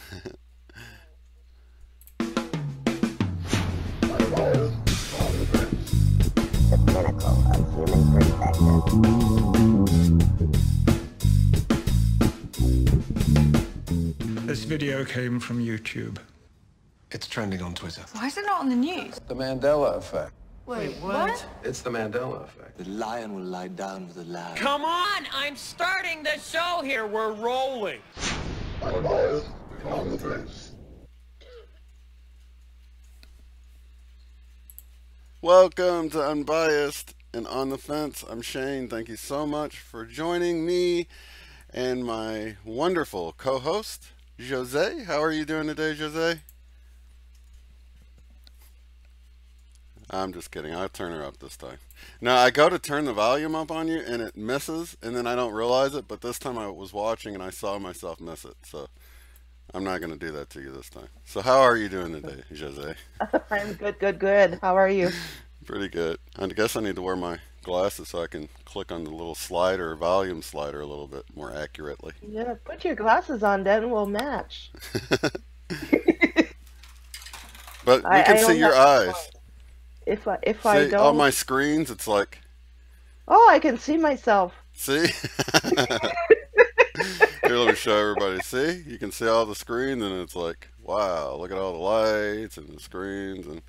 The pinnacle of human perspective. This video came from YouTube. It's trending on Twitter. Why is it not on the news? The Mandela Effect. Wait, what? It's the Mandela Effect. The lion will lie down with the lamb. Come on! I'm starting the show here. We're rolling. Unbiased and on the fence. Welcome to Unbiased and on the Fence. I'm Shane. Thank you so much for joining me and my wonderful co-host, Jose. How are you doing today, Jose? I'm just kidding. I'll turn her up this time. Now, I go to turn the volume up on you, and it misses, and then I don't realize it, but this time I was watching, and I saw myself miss it, so I'm not going to do that to you this time. So how are you doing today, Jose? I'm good. How are you? Pretty good. I guess I need to wear my glasses so I can click on the little slider, volume slider, a little bit more accurately. Yeah, put your glasses on, then we'll match. But we can see your eyes. If I See, don't... on my screens, it's like... Oh, I can see myself. See? Here, let me show everybody. See? You can see all the screens, and it's like, wow, look at all the lights and the screens. And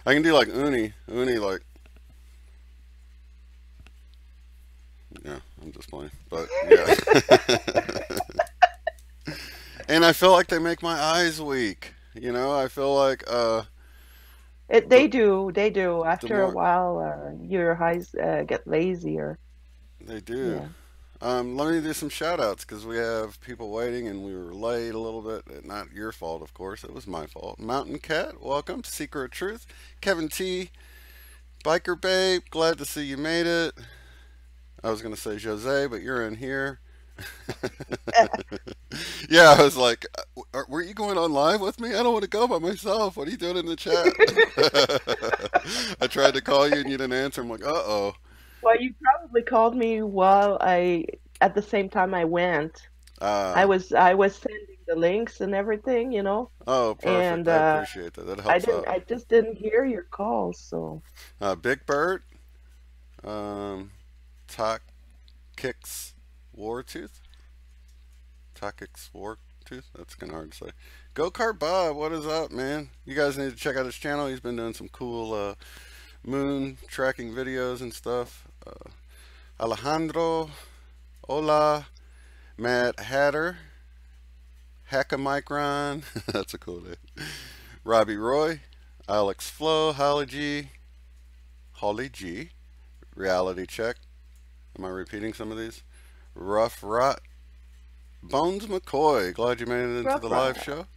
I can do like Uni, like... Yeah, I'm just playing. But, yeah. And I feel like they make my eyes weak. You know, I feel like... They do. After a while, your eyes get lazier. They do. Yeah. Let me do some shout outs because we have people waiting and we were late a little bit. Not your fault, of course. It was my fault. Mountain Cat, welcome. Seeker of Truth. Kevin T. Biker Babe, glad to see you made it. I was going to say Jose, but you're in here. Yeah, I was like, were you going on live with me? I don't want to go by myself. What are you doing in the chat? I tried to call you and you didn't answer. I'm like, uh-oh. Well, you probably called me while at the same time I went. I was sending the links and everything, you know. Oh, perfect. And, I appreciate that. That helps out. I just didn't hear your calls, so. Big Bird, Talk Kicks Wartooth. Takix Wartooth? That's kind of hard to say. Go-Kart Bob, what is up, man? You guys need to check out his channel. He's been doing some cool moon tracking videos and stuff. Alejandro, Hola, Mad Hatter, Hackamicron, that's a cool name. Robbie Roy, Alex Flo, Holly G, Reality Check. Am I repeating some of these? Rough Rot, Bones McCoy, glad you made it into the live show.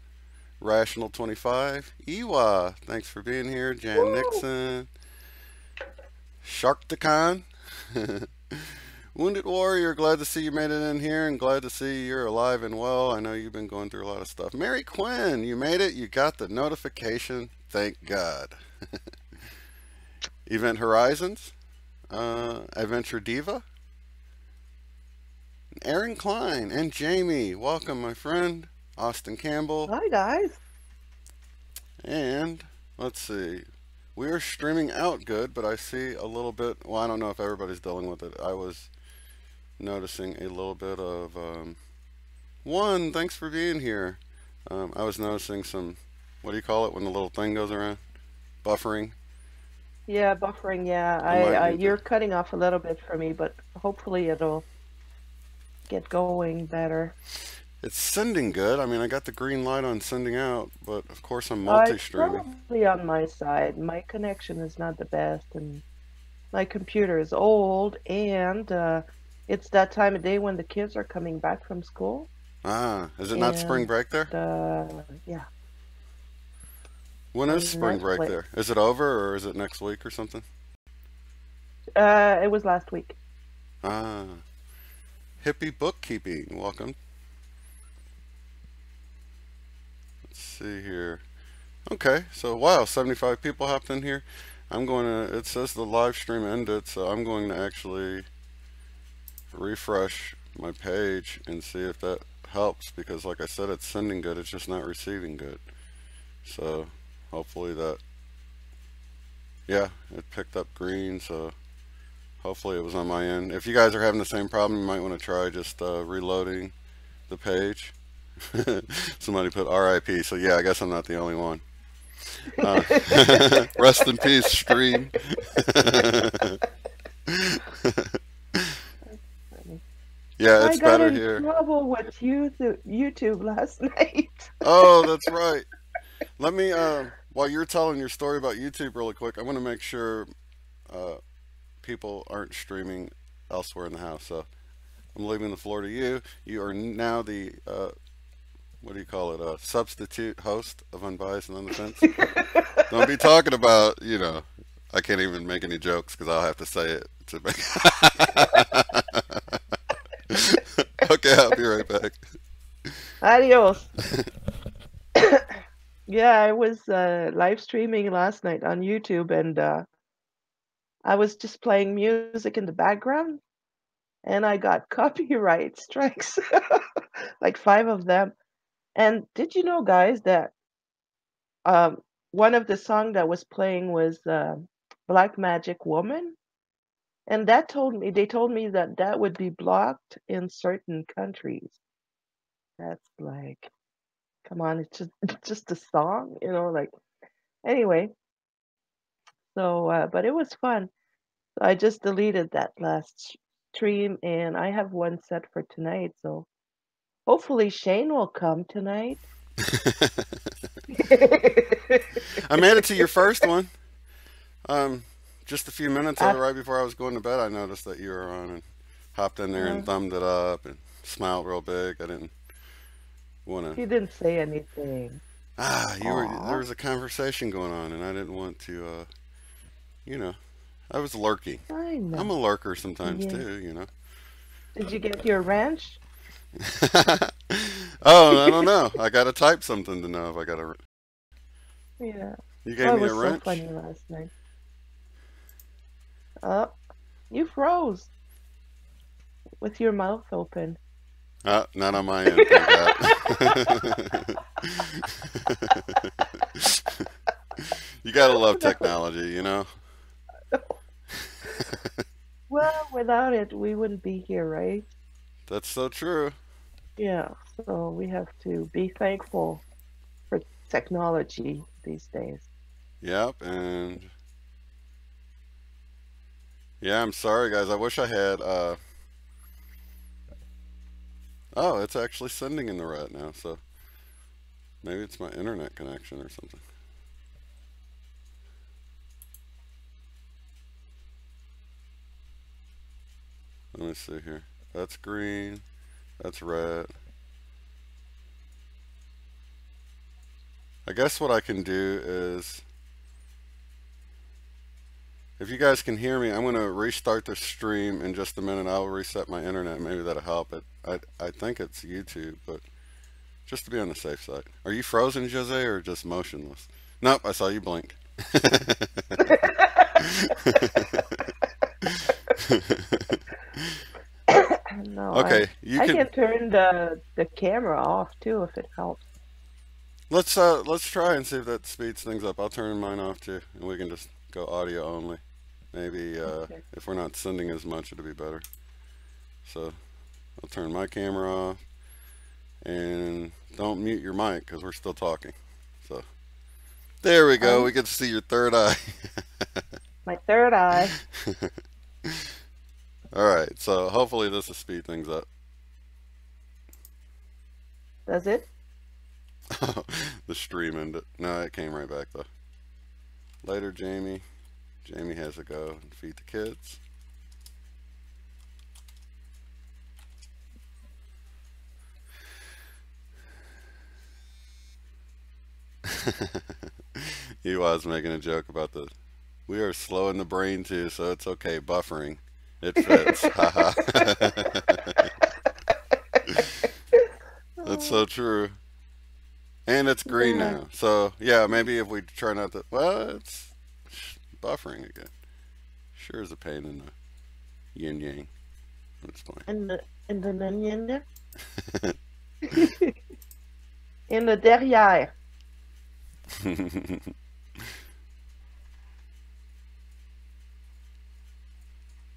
Rational 25, Ewa, thanks for being here. Jan Nixon, Sharktacon, Wounded Warrior, glad to see you made it in here and glad to see you're alive and well. I know you've been going through a lot of stuff. Mary Quinn, you made it. You got the notification. Thank God. Event Horizons, Adventure Diva, Aaron Klein and Jamie, welcome my friend. Austin Campbell. Hi guys. And let's see, we are streaming out good, but I see a little bit, well, I don't know if everybody's dealing with it. I was noticing a little bit of one, thanks for being here. I was noticing some, what do you call it when the little thing goes around? Buffering. Yeah, buffering. Yeah, you're cutting off a little bit for me, but hopefully it'll get going better. It's sending good. I mean, I got the green light on sending out, but of course I'm multi-streaming. Probably on my side. My connection is not the best, and my computer is old, and it's that time of day when the kids are coming back from school. Ah, is it not spring break there? Yeah. When is spring break there? Is it over, or is it next week or something? It was last week. Ah. Hippie Bookkeeping, welcome. Let's see here. Okay, so wow, 75 people hopped in here. I'm going to, it says the live stream ended, so I'm going to actually refresh my page and see if that helps, because like I said, it's sending good, it's just not receiving good. So hopefully that, yeah, it picked up green, so hopefully it was on my end. If you guys are having the same problem, you might want to try just reloading the page. Somebody put RIP, so yeah, I guess I'm not the only one. Rest in peace, stream. Yeah, it's better here. I got in trouble with YouTube last night. Oh, that's right. Let me, while you're telling your story about YouTube really quick, I want to make sure people aren't streaming elsewhere in the house. So I'm leaving the floor to you. You are now the, what do you call it, substitute host of Unbiased and On the Fence. Don't be talking about, you know, I can't even make any jokes because I'll have to say it to make. Okay, I'll be right back. Adios. Yeah, I was live streaming last night on YouTube, and I was just playing music in the background, and I got copyright strikes, like 5 of them. And did you know, guys, that one of the songs that was playing was Black Magic Woman? And they told me that that would be blocked in certain countries. That's like, come on, it's just a song, you know, like, anyway. So, but it was fun. So I just deleted that last stream, and I have one set for tonight. So hopefully Shane will come tonight. I made it to your first one. Just a few minutes right before I was going to bed, I noticed that you were on and hopped in there and thumbed it up and smiled real big. I didn't want to. You didn't say anything. There was a conversation going on, and I didn't want to. You know, I was lurking. I know. I'm a lurker sometimes too. You know. Did you get your wrench? Oh, I don't know. I gotta type something to know if I got a. Yeah. You gave me a wrench. It was so funny last night. Oh, you froze with your mouth open. Not on my end. You gotta love technology, you know. Well, without it, we wouldn't be here, right? That's so true. Yeah, so we have to be thankful for technology these days. Yep, and yeah, I'm sorry guys. I wish I had oh, it's actually sending in the red now, so maybe it's my internet connection or something. Let me see here. That's green. That's red. I guess what I can do is, if you guys can hear me, I'm going to restart the stream in just a minute. I'll reset my internet. Maybe that'll help it. I think it's YouTube, but just to be on the safe side. Are you frozen, Jose, or just motionless? Nope, I saw you blink. No, okay, I can turn the camera off too if it helps. Let's try and see if that speeds things up. I'll turn mine off too, and we can just go audio only. Maybe Okay. if we're not sending as much, it'll be better. So I'll turn my camera off, and don't mute your mic because we're still talking. So there we go. We get to see your third eye. My third eye. Alright, so hopefully this will speed things up. Does it? The stream ended. No, it came right back though. Later, Jamie. Jamie has to go and feed the kids. He was making a joke about the, we are slow in the brain too, so it's okay, buffering. It fits. Haha. That's so true. And it's green now. So, yeah, maybe if we try not to, well, it's buffering again. Sure is a pain in the yin yang. I'm just playing. In the yin yang? In the derrière.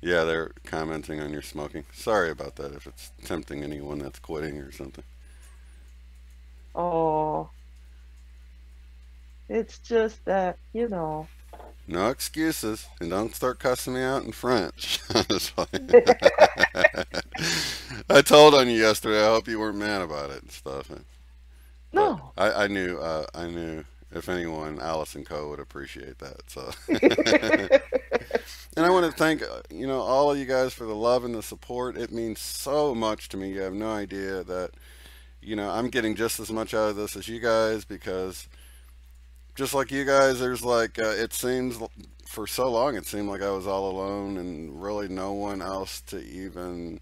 Yeah, they're commenting on your smoking. Sorry about that if it's tempting anyone that's quitting or something. Oh, it's just that, No excuses, and don't start cussing me out in French. I told on you yesterday. I hope you weren't mad about it and stuff. But No. I knew if anyone, Alice and Co would appreciate that. So, and I want to thank all of you guys for the love and the support. It means so much to me. You have no idea that I'm getting just as much out of this as you guys, because just like you guys, there's like it seems for so long it seemed like I was all alone and really no one else to even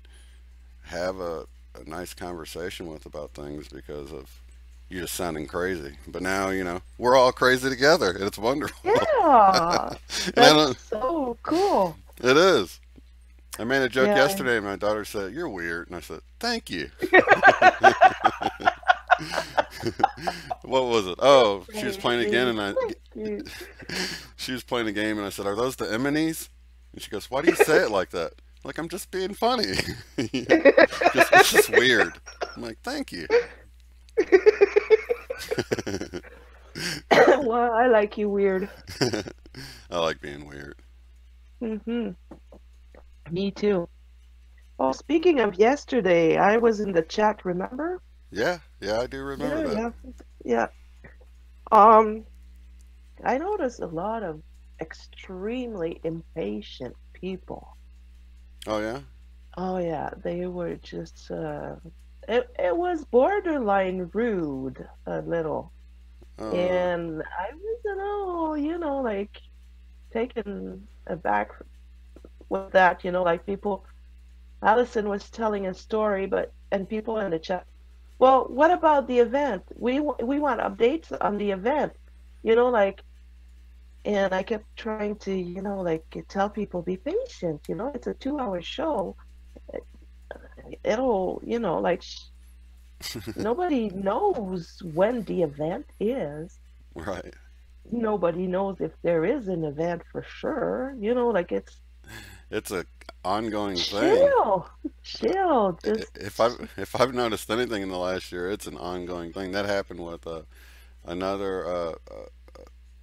have a nice conversation with about things because of you just sounding crazy. But now, we're all crazy together. It's wonderful. Yeah. That's so cool. It is. I made a joke yesterday and my daughter said, "You're weird." And I said, "Thank you." What was it? Oh, she was playing a game and she was playing a game and I said, "Are those the Emmonies?" And she goes, "Why do you say it like that?" Like, I'm just being funny. It's just weird. I'm like, "Thank you." Well, I like you weird. I like being weird. Me too. Oh, speaking of yesterday, I was in the chat, remember? Yeah, I do remember that. Yeah. I noticed a lot of extremely impatient people. Oh, yeah? Oh, yeah, they were just, it was borderline rude, a little. And I was, like, taken aback with that, like people, Allison was telling a story, and people in the chat, well, what about the event? We want updates on the event, like, and I kept trying to, like, tell people, be patient, it's a 2-hour show. It'll, like, nobody knows when the event is. Right. Nobody knows if there is an event for sure, like it's a ongoing thing. Chill. Just if I've noticed anything in the last year, it's an ongoing thing. That happened with another.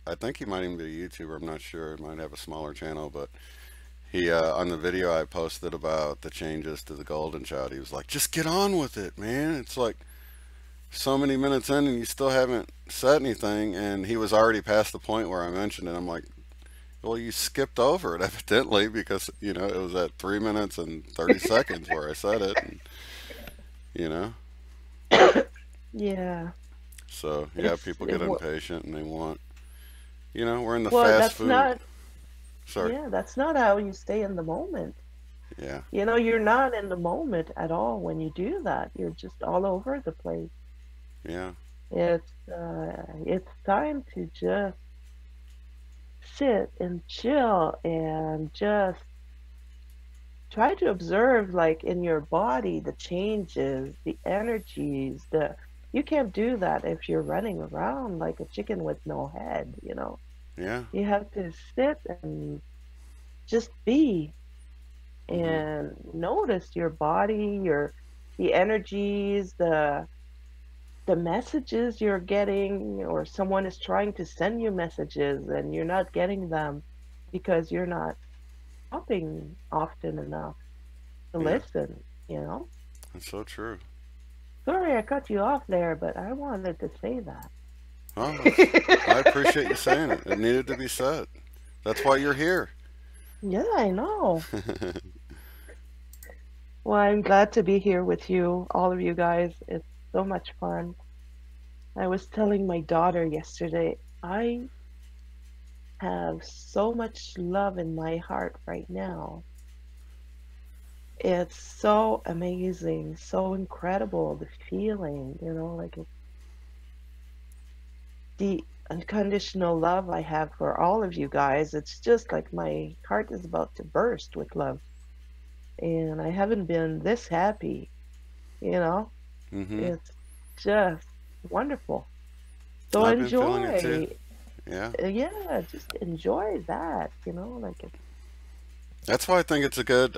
I think he might even be a YouTuber. I'm not sure. He might have a smaller channel, but he on the video I posted about the changes to the Golden Child, he was like, "Just get on with it, man." It's like so many minutes in and you still haven't said anything, and he was already past the point where I mentioned it. I'm like, well, you skipped over it evidently, because it was at 3 minutes and 30 seconds where I said it, and, yeah. So yeah, people get impatient and they want, we're in the fast food. Sorry. Yeah, that's not how you stay in the moment. Yeah. You're not in the moment at all when you do that. You're just all over the place. Yeah. It's time to just sit and chill and just try to observe, like, in your body, the changes, the energies. You can't do that if you're running around like a chicken with no head. Yeah. You have to sit and just be and notice your body, the energies, the messages you're getting, or someone is trying to send you messages and you're not getting them because you're not stopping often enough to listen, That's so true. Sorry I cut you off there, but I wanted to say that. Oh, I appreciate you saying it. It needed to be said. That's why you're here. Yeah, I know. Well, I'm glad to be here with you, all of you guys. It's so much fun. I was telling my daughter yesterday, I have so much love in my heart right now. It's so amazing, so incredible, the feeling, like the unconditional love I have for all of you guys. It's just like my heart is about to burst with love. And I haven't been this happy, Yeah. It's just wonderful. So I've been feeling it too. enjoy. Yeah. Yeah, just enjoy that, like it. That's why I think it's a good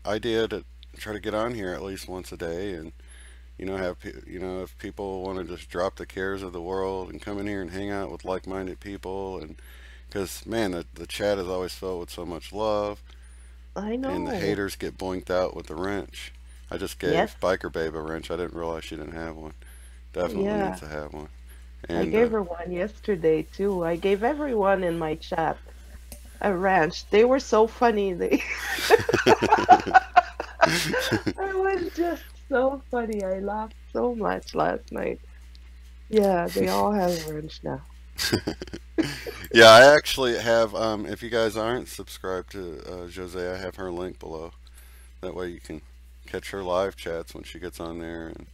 idea to try to get on here at least once a day, and have if people want to just drop the cares of the world and come in here and hang out with like-minded people, and because man, the chat is always filled with so much love, I know. and the haters get boinked out with the wrench. I just gave Biker Babe a wrench. I didn't realize she didn't have one. Definitely needs to have one. And, I gave her one yesterday too. I gave everyone in my chat a wrench. They were so funny. It was just so funny. I laughed so much last night. Yeah, they all have a wrench now. Yeah, I actually have, if you guys aren't subscribed to Josee, I have her link below. That way you can catch her live chats when she gets on there. And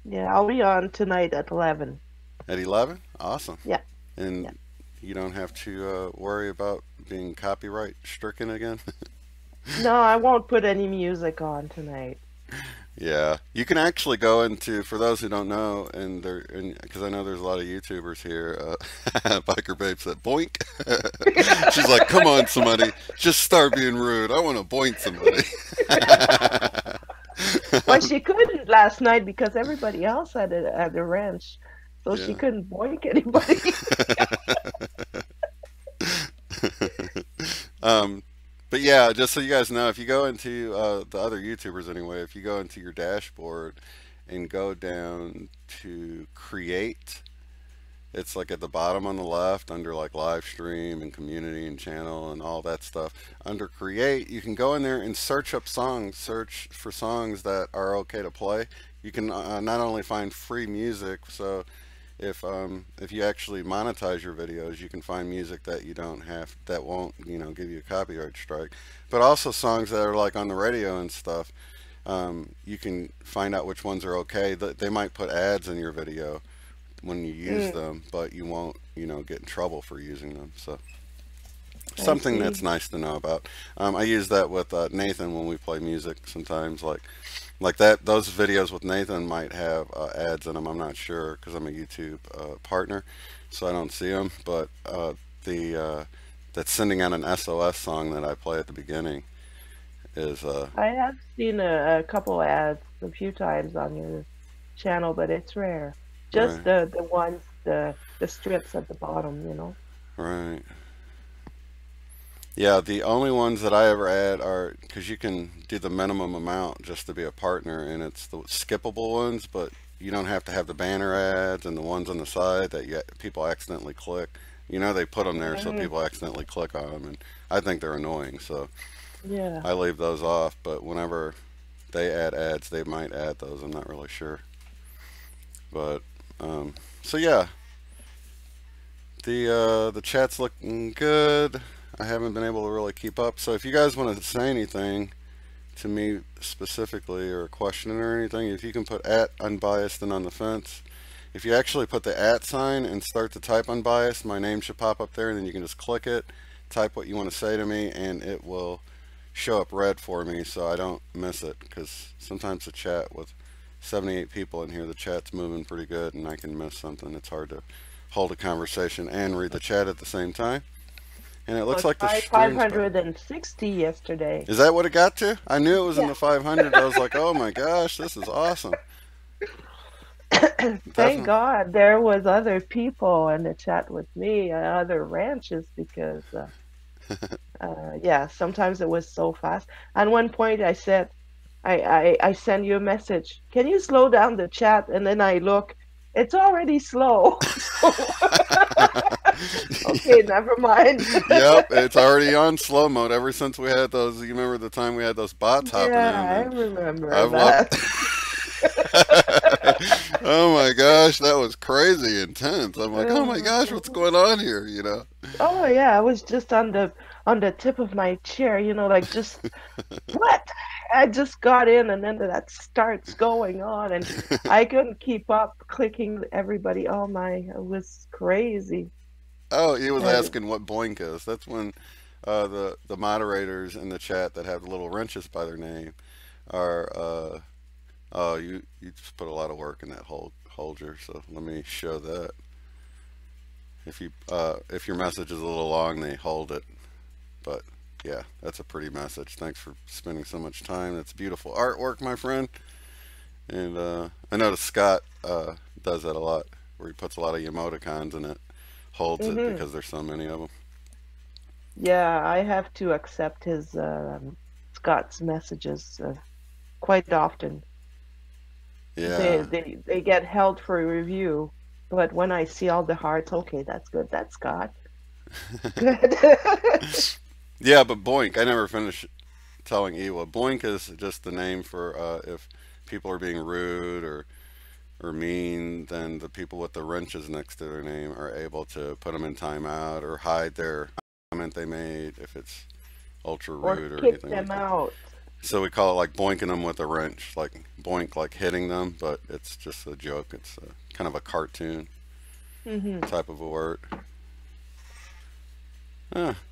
yeah, I'll be on tonight at 11. At 11? Awesome. Yeah. And you don't have to worry about being copyright stricken again? No, I won't put any music on tonight. Yeah, you can actually go into, for those who don't know, and because I know there's a lot of YouTubers here, Biker Babe said, boink. She's like, come on, somebody, just start being rude. I want to boink somebody. Well, she couldn't last night because everybody else had a wrench, so she couldn't boink anybody. But yeah, just so you guys know, if you go into the other YouTubers anyway, if you go into your dashboard and go down to create, it's like at the bottom on the left under like live stream and community and channel and all that stuff. Under create, you can go in there and search up songs, search for songs that are okay to play. You can not only find free music, so if you actually monetize your videos, you can find music that you don't have, that won't give you a copyright strike, but also songs that are like on the radio and stuff. You can find out which ones are okay. They might put ads in your video when you use them, but you won't get in trouble for using them. So something that's nice to know about. I use that with Nathan when we play music sometimes, like that. Those videos with Nathan might have ads in them. I'm not sure because I'm a YouTube partner, so I don't see them. But that's sending out an SOS song that I play at the beginning is. I have seen a couple ads a few times on your channel, but it's rare. Just the ones, the strips at the bottom, Right. Yeah, the only ones that I ever add are, because you can do the minimum amount just to be a partner, and it's the skippable ones, but you don't have to have the banner ads and the ones on the side that people accidentally click. They put them there so people accidentally click on them, and I think they're annoying, so I leave those off. But whenever they add ads, they might add those. I'm not really sure. But, so yeah, the chat's looking good. I haven't been able to really keep up, so if you guys want to say anything to me specifically or a question or anything, if you can put @unbiased and on the fence. If you actually put the @ sign and start to type unbiased, my name should pop up there, and then you can just click it, type what you want to say to me, and it will show up red for me so I don't miss it, because sometimes the chat with 78 people in here, the chat's moving pretty good and I can miss something. It's hard to hold a conversation and read the chat at the same time. And it looks like the stream's 560 yesterday. Is that what it got to? I knew it was in the 500. I was like, oh my gosh, this is awesome. Thank God there was other people in the chat with me, other ranches, because sometimes it was so fast. At one point I said, I send you a message, can you slow down the chat? And then I look, it's already slow. Okay, never mind. Yep, it's already on slow mode ever since we had those. You remember the time we had those bots hopping in? Yeah, I remember that. Oh my gosh, that was crazy intense. I'm like, oh my gosh, what's going on here? Oh yeah, I was just on the tip of my chair, like just what? I just got in, and then that starts going on, and I couldn't keep up clicking everybody. Oh my, it was crazy. Oh, he was asking what boink is. That's when the moderators in the chat that have the little wrenches by their name are Oh, you just put a lot of work in that holder, so let me show that. If your message is a little long, they hold it. But yeah, that's a pretty message. Thanks for spending so much time. That's beautiful artwork, my friend. And I noticed Scott does that a lot, where he puts a lot of emoticons and it holds it because there's so many of them. Yeah, I have to accept his Scott's messages quite often. Yeah. They get held for a review, but when I see all the hearts, okay, that's good. That's Scott. Good. Yeah, but Boink, I never finished telling Ewa. Boink is just the name for if people are being rude or mean, then the people with the wrenches next to their name are able to put them in timeout or hide their comment they made if it's ultra rude or kick anything them like that. out. So we call it like boinking them with a wrench, like boink, like hitting them, but it's just a joke. It's kind of a cartoon type of a word.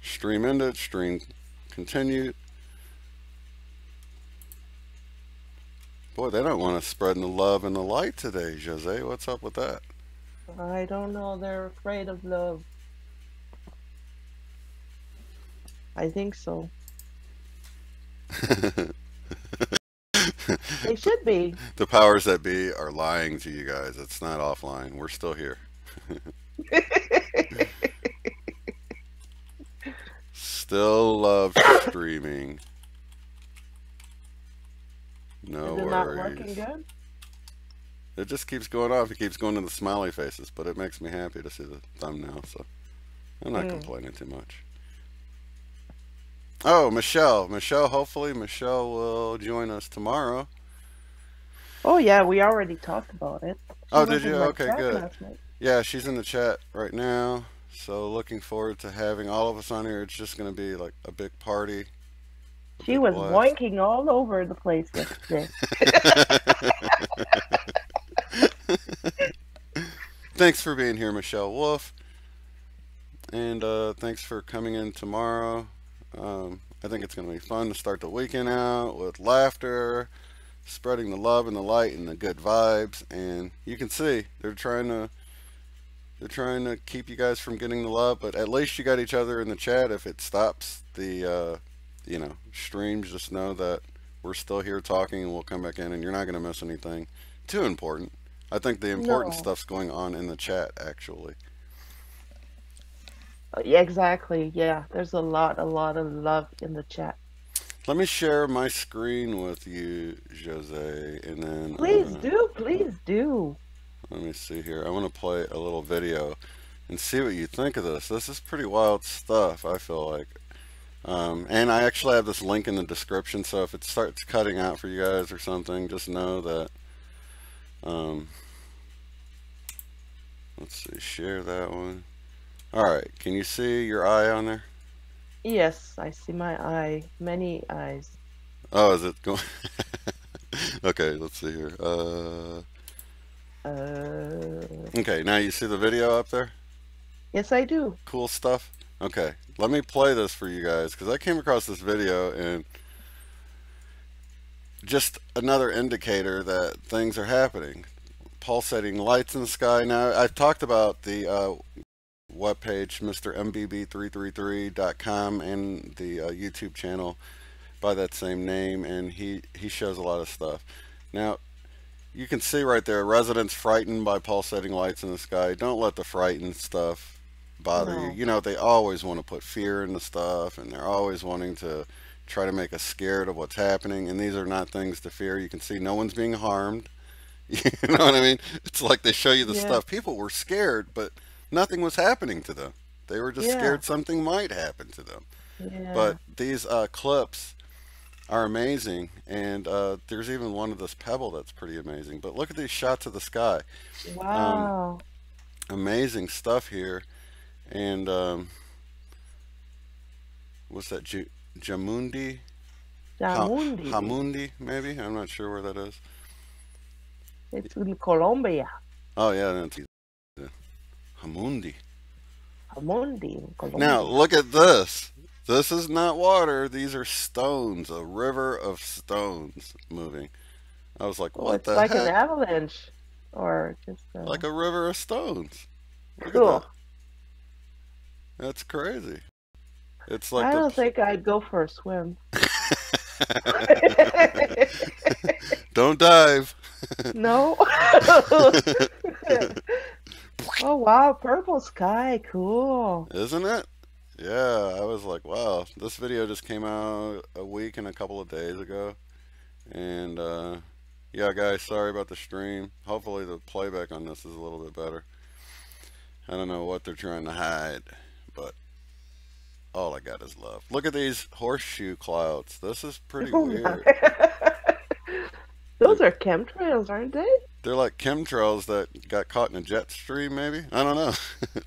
Stream ended, stream continued. Boy, they don't want to spread the love and the light today, Jose. What's up with that? I don't know. They're afraid of love. I think so. They should be. The powers that be are lying to you guys. It's not offline. We're still here. Still love streaming. No Is it worries. not working good? It just keeps going off. It keeps going to the smiley faces, but it makes me happy to see the thumbnail, so I'm not complaining too much. Oh, Michelle. Hopefully Michelle will join us tomorrow. Oh yeah, we already talked about it. Oh, did you? Okay, good. Yeah, she's in the chat right now. So looking forward to having all of us on here. It's just going to be like a big party. She was boinking all over the place yesterday. Thanks for being here, Michelle Wolf. And thanks for coming in tomorrow. I think it's going to be fun to start the weekend out with laughter, spreading the love and the light and the good vibes. And you can see they're trying to keep you guys from getting the love, but at least you got each other in the chat. If it stops the streams, just know that we're still here talking, and we'll come back in, and you're not going to miss anything too important. I think the important stuff's going on in the chat, actually. Yeah, exactly. Yeah, there's a lot of love in the chat. Let me share my screen with you, Jose, and then please do. Let me see here. I want to play a little video and see what you think of this. This is pretty wild stuff, I feel like. And I actually have this link in the description, so if it starts cutting out for you guys or something, just know that. Let's see, share that one. Alright, can you see your eye on there? Yes, I see my eye. Many eyes. Oh, is it going? Okay, let's see here. Okay, now you see the video up there? Yes, I do. Cool stuff. Okay, let me play this for you guys, because I came across this video and just another indicator that things are happening. Pulsating lights in the sky. Now, I've talked about the webpage, MrMBB333.com, and the YouTube channel by that same name, and he shows a lot of stuff. Now, you can see right there, residents frightened by pulsating lights in the sky. Don't let the frightened stuff bother you. You know, they always want to put fear into stuff, and they're always wanting to try to make us scared of what's happening, and these are not things to fear. You can see no one's being harmed. You know what I mean? It's like they show you the stuff. People were scared, but nothing was happening to them. They were just scared something might happen to them. But these clips are amazing, and there's even one of this pebble that's pretty amazing. But look at these shots of the sky. Wow. Amazing stuff here. And what's that? Jamundi? Hamundi, maybe? I'm not sure where that is. It's in Colombia. Oh, yeah, that's Hamundi. Hamundi, Colombia. Now, look at this. This is not water. These are stones. A river of stones moving. I was like, Oh, what it's the like an heck? avalanche, or just Like a river of stones. Look cool. at that. That's crazy. It's like I the... don't think I'd go for a swim. Don't dive. No. Oh wow, purple sky, cool. Isn't it? Yeah, I was like, wow, this video just came out a week and a couple of days ago. And yeah, guys, sorry about the stream. Hopefully the playback on this is a little bit better. I don't know what they're trying to hide, but all I got is love. Look at these horseshoe clouds. This is pretty weird. Those are chemtrails, aren't they? They're like chemtrails that got caught in a jet stream, maybe? I don't know.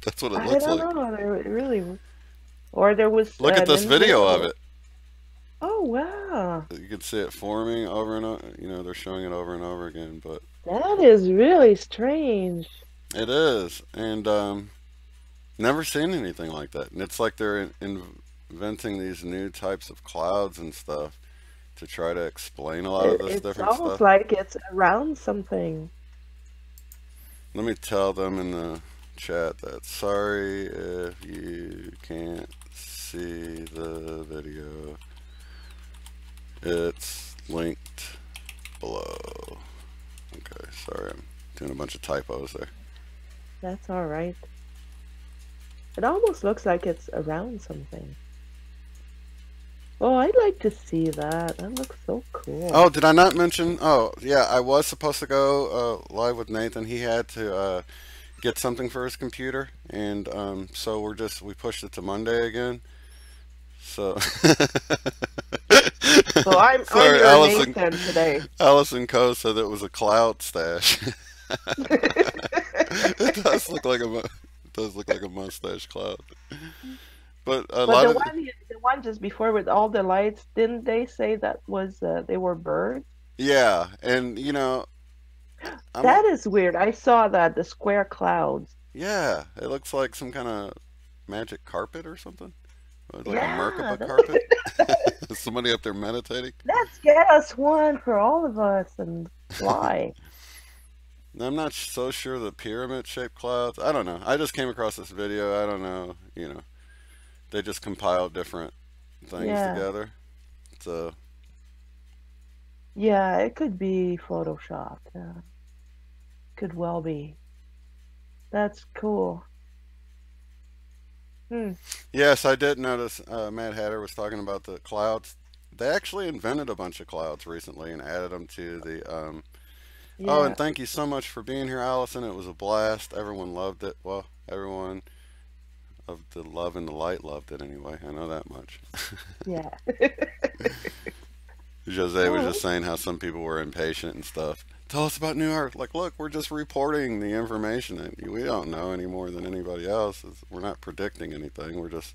That's what it looks like. I don't know. They're really... Or there was... Look at this video of it. Oh, wow. You can see it forming over and over. You know, they're showing it over and over again, but... That is really strange. It is. And, never seen anything like that. And it's like they're inventing these new types of clouds and stuff to try to explain a lot of this different It's stuff. almost like it's around something. Let me tell them in the chat that sorry if you can't see the video. It's linked below. Okay, sorry, I'm doing a bunch of typos there. That's all right. It almost looks like it's around something. Oh, I'd like to see that. That looks so cool. Oh, did I not mention? Oh, yeah, I was supposed to go live with Nathan. He had to get something for his computer, and so we pushed it to Monday again. So, so I'm sorry, your Allison, Nathan today. Allison Coe said it was a cloud stash. It does look like a mustache cloud. But lot of the one just before with all the lights, didn't they say that was they were birds? Yeah, and you know, that is weird. I saw that, the square clouds. Yeah, it looks like some kind of magic carpet or something. Like yeah, a Merkaba carpet. Somebody up there meditating. Let's get us one for all of us and fly. I'm not so sure the pyramid-shaped clouds. I don't know. I just came across this video. I don't know. You know, they just compiled different things together. So. Yeah, it could be Photoshopped. Yeah. Could well be. That's cool. Yes, I did notice Mad Hatter was talking about the clouds. They actually invented a bunch of clouds recently and added them to the... Oh, and thank you so much for being here, Allison. It was a blast. Everyone loved it. Well, everyone of the love and the light loved it anyway. I know that much. Yeah. Jose was just saying how some people were impatient and stuff. Tell us about New Earth. Like, look, we're just reporting the information. And we don't know any more than anybody else. We're not predicting anything. We're just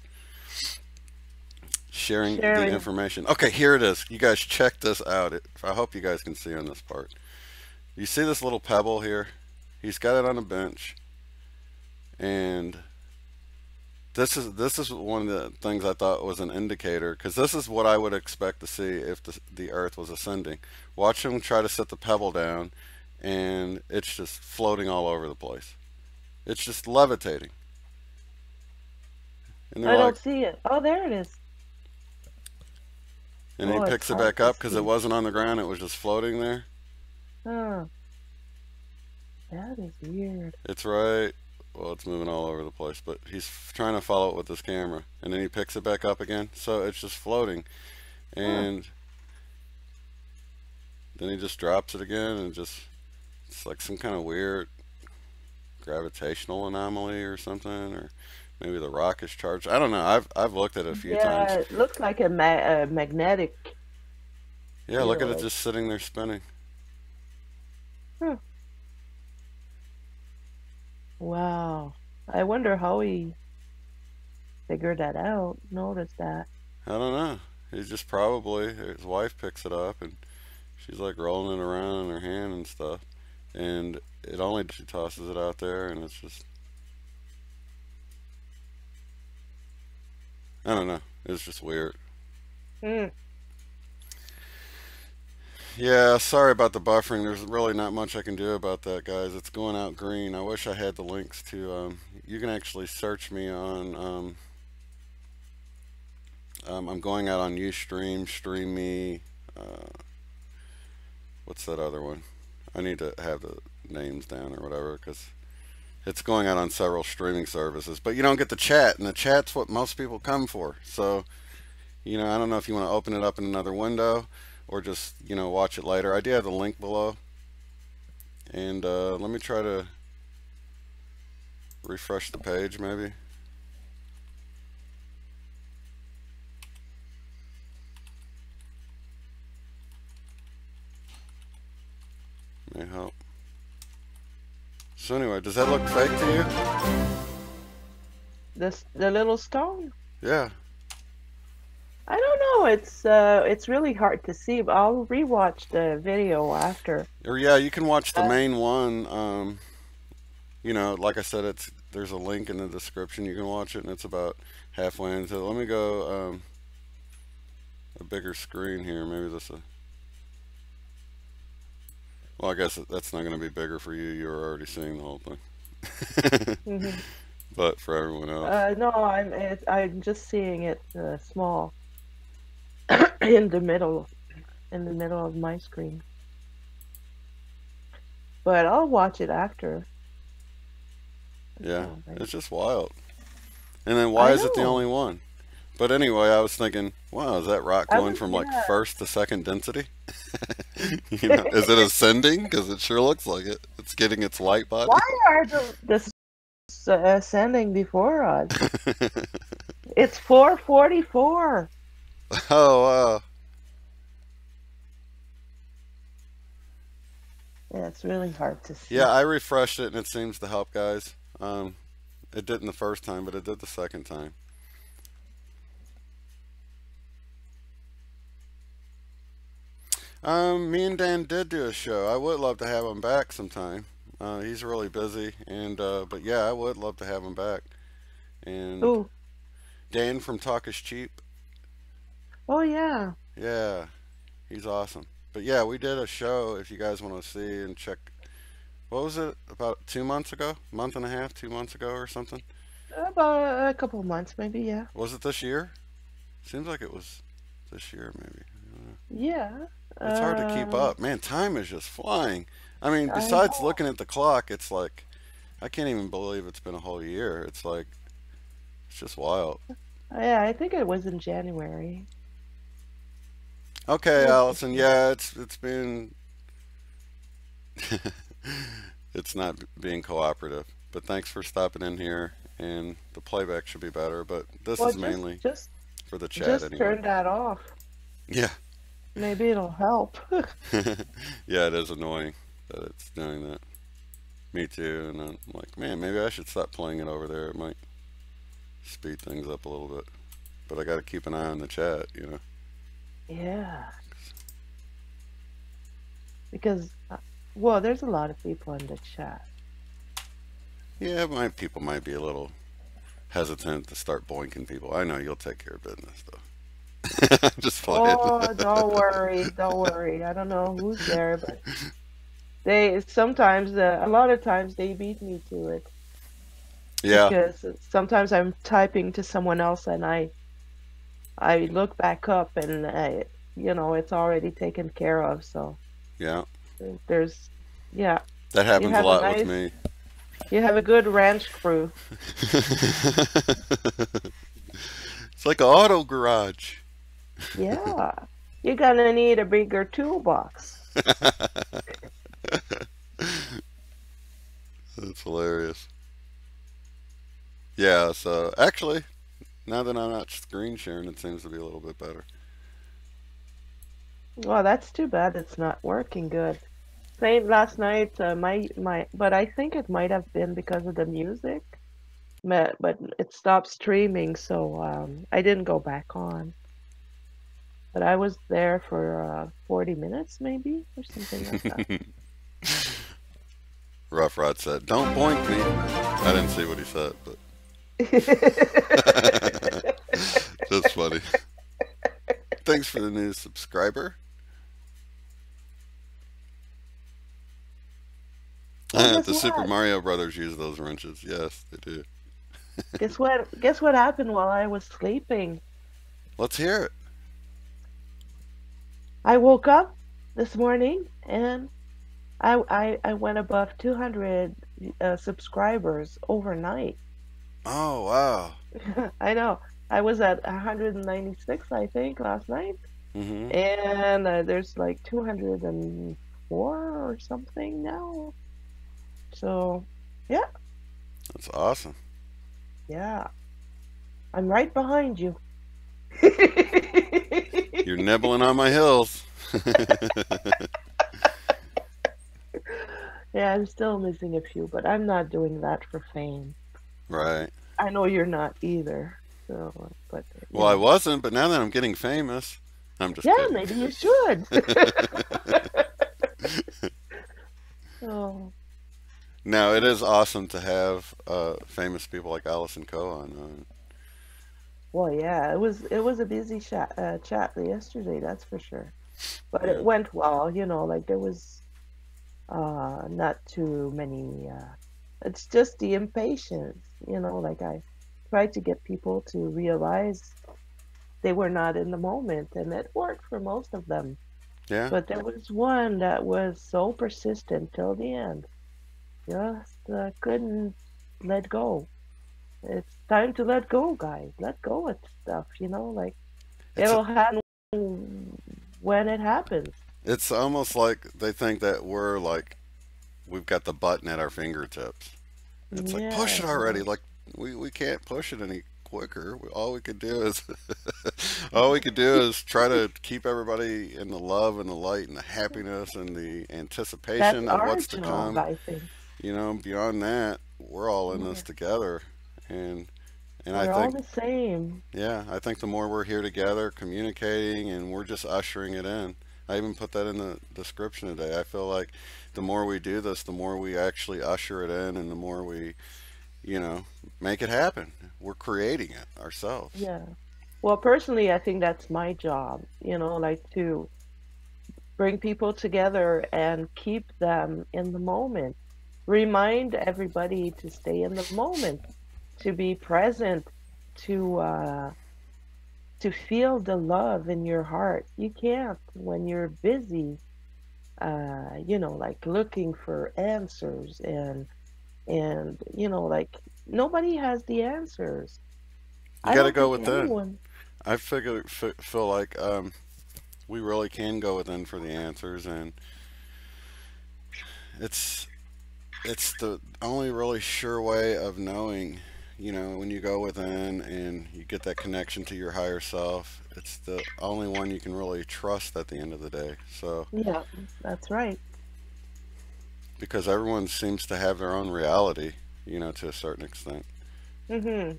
sharing the information. Okay, here it is. You guys check this out. I hope you guys can see on this part. You see this little pebble here? He's got it on a bench. And this is one of the things I thought was an indicator, because this is what I would expect to see if the Earth was ascending. Watch him try to set the pebble down, and it's just floating all over the place. It's just levitating. And I don't see it. Oh, there it is. And he picks it back up because it wasn't on the ground. It was just floating there. Oh, that is weird. It's right. Well, it's moving all over the place, but he's trying to follow it with his camera, and then he picks it back up again, so it's just floating, and then he just drops it again, and it's like some kind of weird gravitational anomaly or something, or maybe the rock is charged. I don't know. I've looked at it a few times. Yeah, it looks like a magnetic. Yeah, look at it just sitting there spinning. Wow. I wonder how he figured that out. Notice that. I don't know. He's just probably, his wife picks it up and she's like rolling it around in her hand and stuff. And she tosses it out there, and it's just, I don't know. It's just weird. Yeah, sorry about the buffering. There's really not much I can do about that, guys. It's going out green. I wish I had the links to, you can actually search me on, I'm going out on Ustream, Stream Me, what's that other one? I need to have the names down or whatever, because it's going out on several streaming services. But you don't get the chat, and the chat's what most people come for. So, you know, I don't know if you want to open it up in another window or just, you know, watch it later. I do have the link below. And let me try to refresh the page maybe. May help. So anyway, does that look fake to you? The little stone? Yeah. I don't know. It's really hard to see. But I'll rewatch the video after. Or yeah, you can watch the main one. You know, like I said, there's a link in the description. You can watch it, and it's about halfway into it. Let me go a bigger screen here. Maybe this. Well, I guess that's not going to be bigger for you. You're already seeing the whole thing. Mm-hmm. But for everyone else, no, I'm just seeing it small in the middle of my screen. But I'll watch it after. yeah, it's just wild. And then why is it the only one? But anyway, I was thinking, wow, is that rock going from like first to second density? You know, is it ascending? Because it sure looks like it. It's getting its light body. Why are the ascending before us? It's 444. Oh, wow. Yeah, it's really hard to see. Yeah, I refreshed it and it seems to help, guys. It didn't the first time, but it did the second time. Me and Dan did do a show. I would love to have him back sometime. He's really busy, and but yeah, I would love to have him back. And Ooh. Dan from Talk is Cheap. Oh yeah. Yeah, he's awesome. But yeah, we did a show. If you guys want to see and check, what was it, about 2 months ago, month and a half, 2 months ago, or something? About a couple of months, maybe. Yeah. Was it this year? Seems like it was this year, maybe. Yeah. It's hard to keep up. Man, time is just flying. I mean, besides looking at the clock, it's like, I can't even believe it's been a whole year. It's like, it's just wild. Yeah, I think it was in January. Okay, Allison, yeah, it's been, it's not being cooperative. But thanks for stopping in here, and the playback should be better, but this is mainly for the chat anyway. Just turn that off. Yeah. Maybe it'll help. Yeah, it is annoying that it's doing that. Me too, and I'm like, man, maybe I should stop playing it over there. It might speed things up a little bit. But I got to keep an eye on the chat, you know. Yeah. Because, well, there's a lot of people in the chat. Yeah, people might be a little hesitant to start boinking people. I know you'll take care of business, though. Just playing. Oh, don't worry, don't worry. I don't know who's there, but they sometimes, a lot of times, they beat me to it. Yeah. Because sometimes I'm typing to someone else, and I look back up, and you know, it's already taken care of. So yeah, there's that happens a lot with me. You have a good ranch crew. It's like an auto garage. Yeah, you're gonna need a bigger toolbox. That's hilarious. Yeah, so actually, now that I'm not screen sharing, it seems to be a little bit better. Well, that's too bad it's not working good. Same last night, but I think it might have been because of the music. But it stopped streaming, so I didn't go back on. But I was there for 40 minutes, maybe, or something like that. Rough Rod said, "Don't boink me." I didn't see what he said, but that's funny. Thanks for the new subscriber. guess The Super what? Mario Brothers use those wrenches. Yes, they do. Guess what? Guess what happened while I was sleeping? Let's hear it. I woke up this morning and I went above 200 subscribers overnight. Oh, wow. I know. I was at 196, I think, last night. Mm-hmm. And there's like 204 or something now. So, yeah. That's awesome. Yeah. I'm right behind you. You're nibbling on my heels. Yeah, I'm still missing a few, but I'm not doing that for fame. Right. I know you're not either. So, but Well, I wasn't, but now that I'm getting famous, I'm just yeah, kidding. maybe you should. Oh, No, it is awesome to have famous people like Allison Coe on. well, yeah, it was a busy chat yesterday, that's for sure. But Yeah. it went well, like there was not too many. It's just the impatience, like I tried to get people to realize they were not in the moment, and it worked for most of them. Yeah. But there was one that was so persistent till the end. Just couldn't let go. It's time to let go, guys. Let go of stuff, like It's it'll happen when it happens. It's almost like they think that we've got the button at our fingertips. It's like, push it Yeah, already. Like we can't push it any quicker. All we could do is all we could do is try to keep everybody in the love and the light and the happiness and the that's anticipation of our what's to job, come. I think. Beyond that, we're all in Yeah. this together. And I We're all think, the same. yeah, I think the more we're here together communicating and we're just ushering it in. I even put that in the description today. I feel like the more we do this, the more we actually usher it in and the more we, make it happen. We're creating it ourselves. Yeah. Well, personally, I think that's my job, like to bring people together and keep them in the moment. Remind everybody to stay in the moment, to be present, to feel the love in your heart. You can't when you're busy, like looking for answers and like nobody has the answers. You I got to don't go think within. anyone. I feel like we really can go within for the answers, and it's the only really sure way of knowing. When you go within and you get that connection to your higher self, it's the only one you can really trust at the end of the day. So, Yeah, that's right. because everyone seems to have their own reality, to a certain extent. Hmm.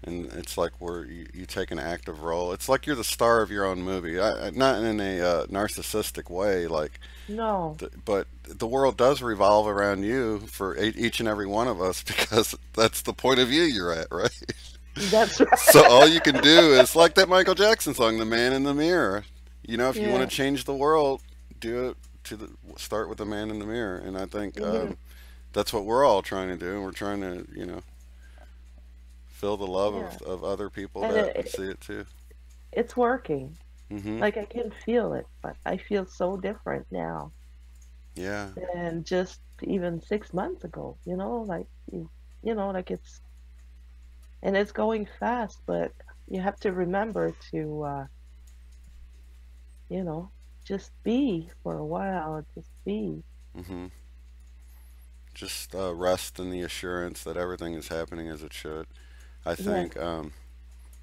And it's like where you take an active role. It's like you're the star of your own movie. Not in a narcissistic way, No, but the world does revolve around you for each and every one of us because that's the point of view you're at, right? that's right. So all you can do is like that Michael Jackson song, "The Man in the Mirror." If you Yeah. want to change the world, do it start with the man in the mirror. And I think Mhm. that's what we're all trying to do. And we're trying to, feel the love Yeah. of other people And that see it too. it's working. Hmm. Like I can feel it, but I feel so different now Yeah. than just even 6 months ago. Like and it's going fast, but you have to remember to, just be for a while. Just be. Hmm. Just rest in the assurance that everything is happening as it should. I Yeah. think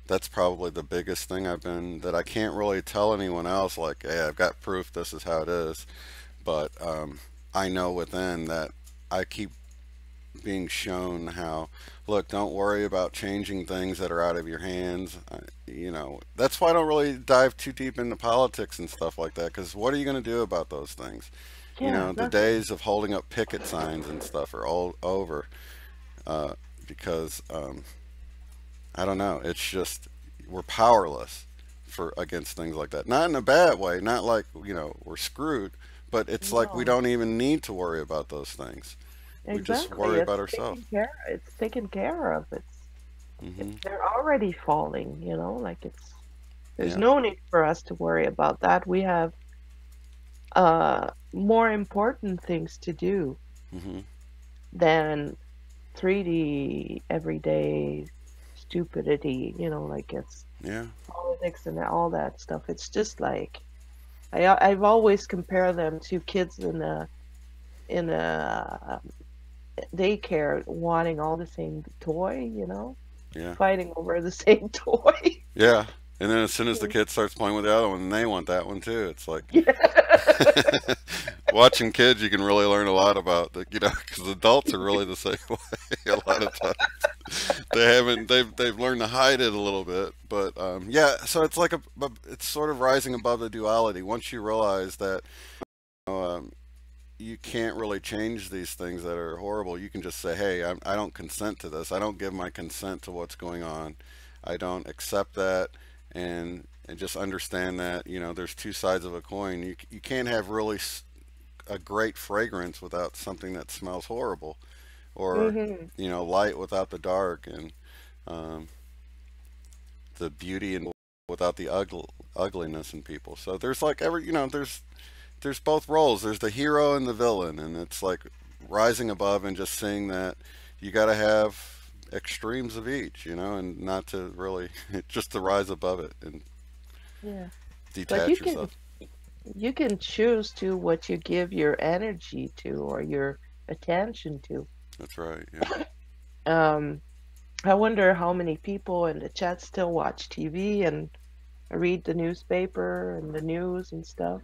that's probably the biggest thing that I can't really tell anyone else, like, hey, I've got proof this is how it is. But I know within that I keep being shown how, look, don't worry about changing things that are out of your hands. That's why I don't really dive too deep into politics and stuff like that, because what are you going to do about those things? Yeah, The days of holding up picket signs and stuff are all over, because I don't know, it's just we're powerless against things like that. Not in a bad way, not like we're screwed, but it's like we No. don't even need to worry about those things. We just Exactly. worry about It's ourselves. it's taken care of. Hmm. They're already falling, you know, like there's Yeah. no need for us to worry about that. We have more important things to do Hmm. than 3D everyday stupidity, you know, like it's Yeah. politics and all that stuff. It's just like I've always compared them to kids in a daycare wanting all the same toy, you know, Yeah. fighting over the same toy. Yeah. And then as soon as the kid starts playing with the other one, they want that one too. It's like Yeah. watching kids, you can really learn a lot about the, you know, because adults are really the same way a lot of times. They've learned to hide it a little bit, but yeah. So it's like it's sort of rising above the duality. Once you realize that, you know, you can't really change these things that are horrible. You can just say, hey, I don't consent to this. I don't give my consent to what's going on. I don't accept that, and just understand that, you know, there's two sides of a coin. You can't have really a great fragrance without something that smells horrible, or you know, light without the dark, and um, the beauty and without the ugliness in people. So there's like you know, there's both roles. There's the hero and the villain, and it's like rising above and just seeing that you got to have extremes of each, you know, and not to really just to rise above it and Yeah. But detach yourself. you can choose to what you give your energy to or your attention to. That's right. Yeah. I wonder how many people in the chat still watch TV and read the newspaper and the news and stuff.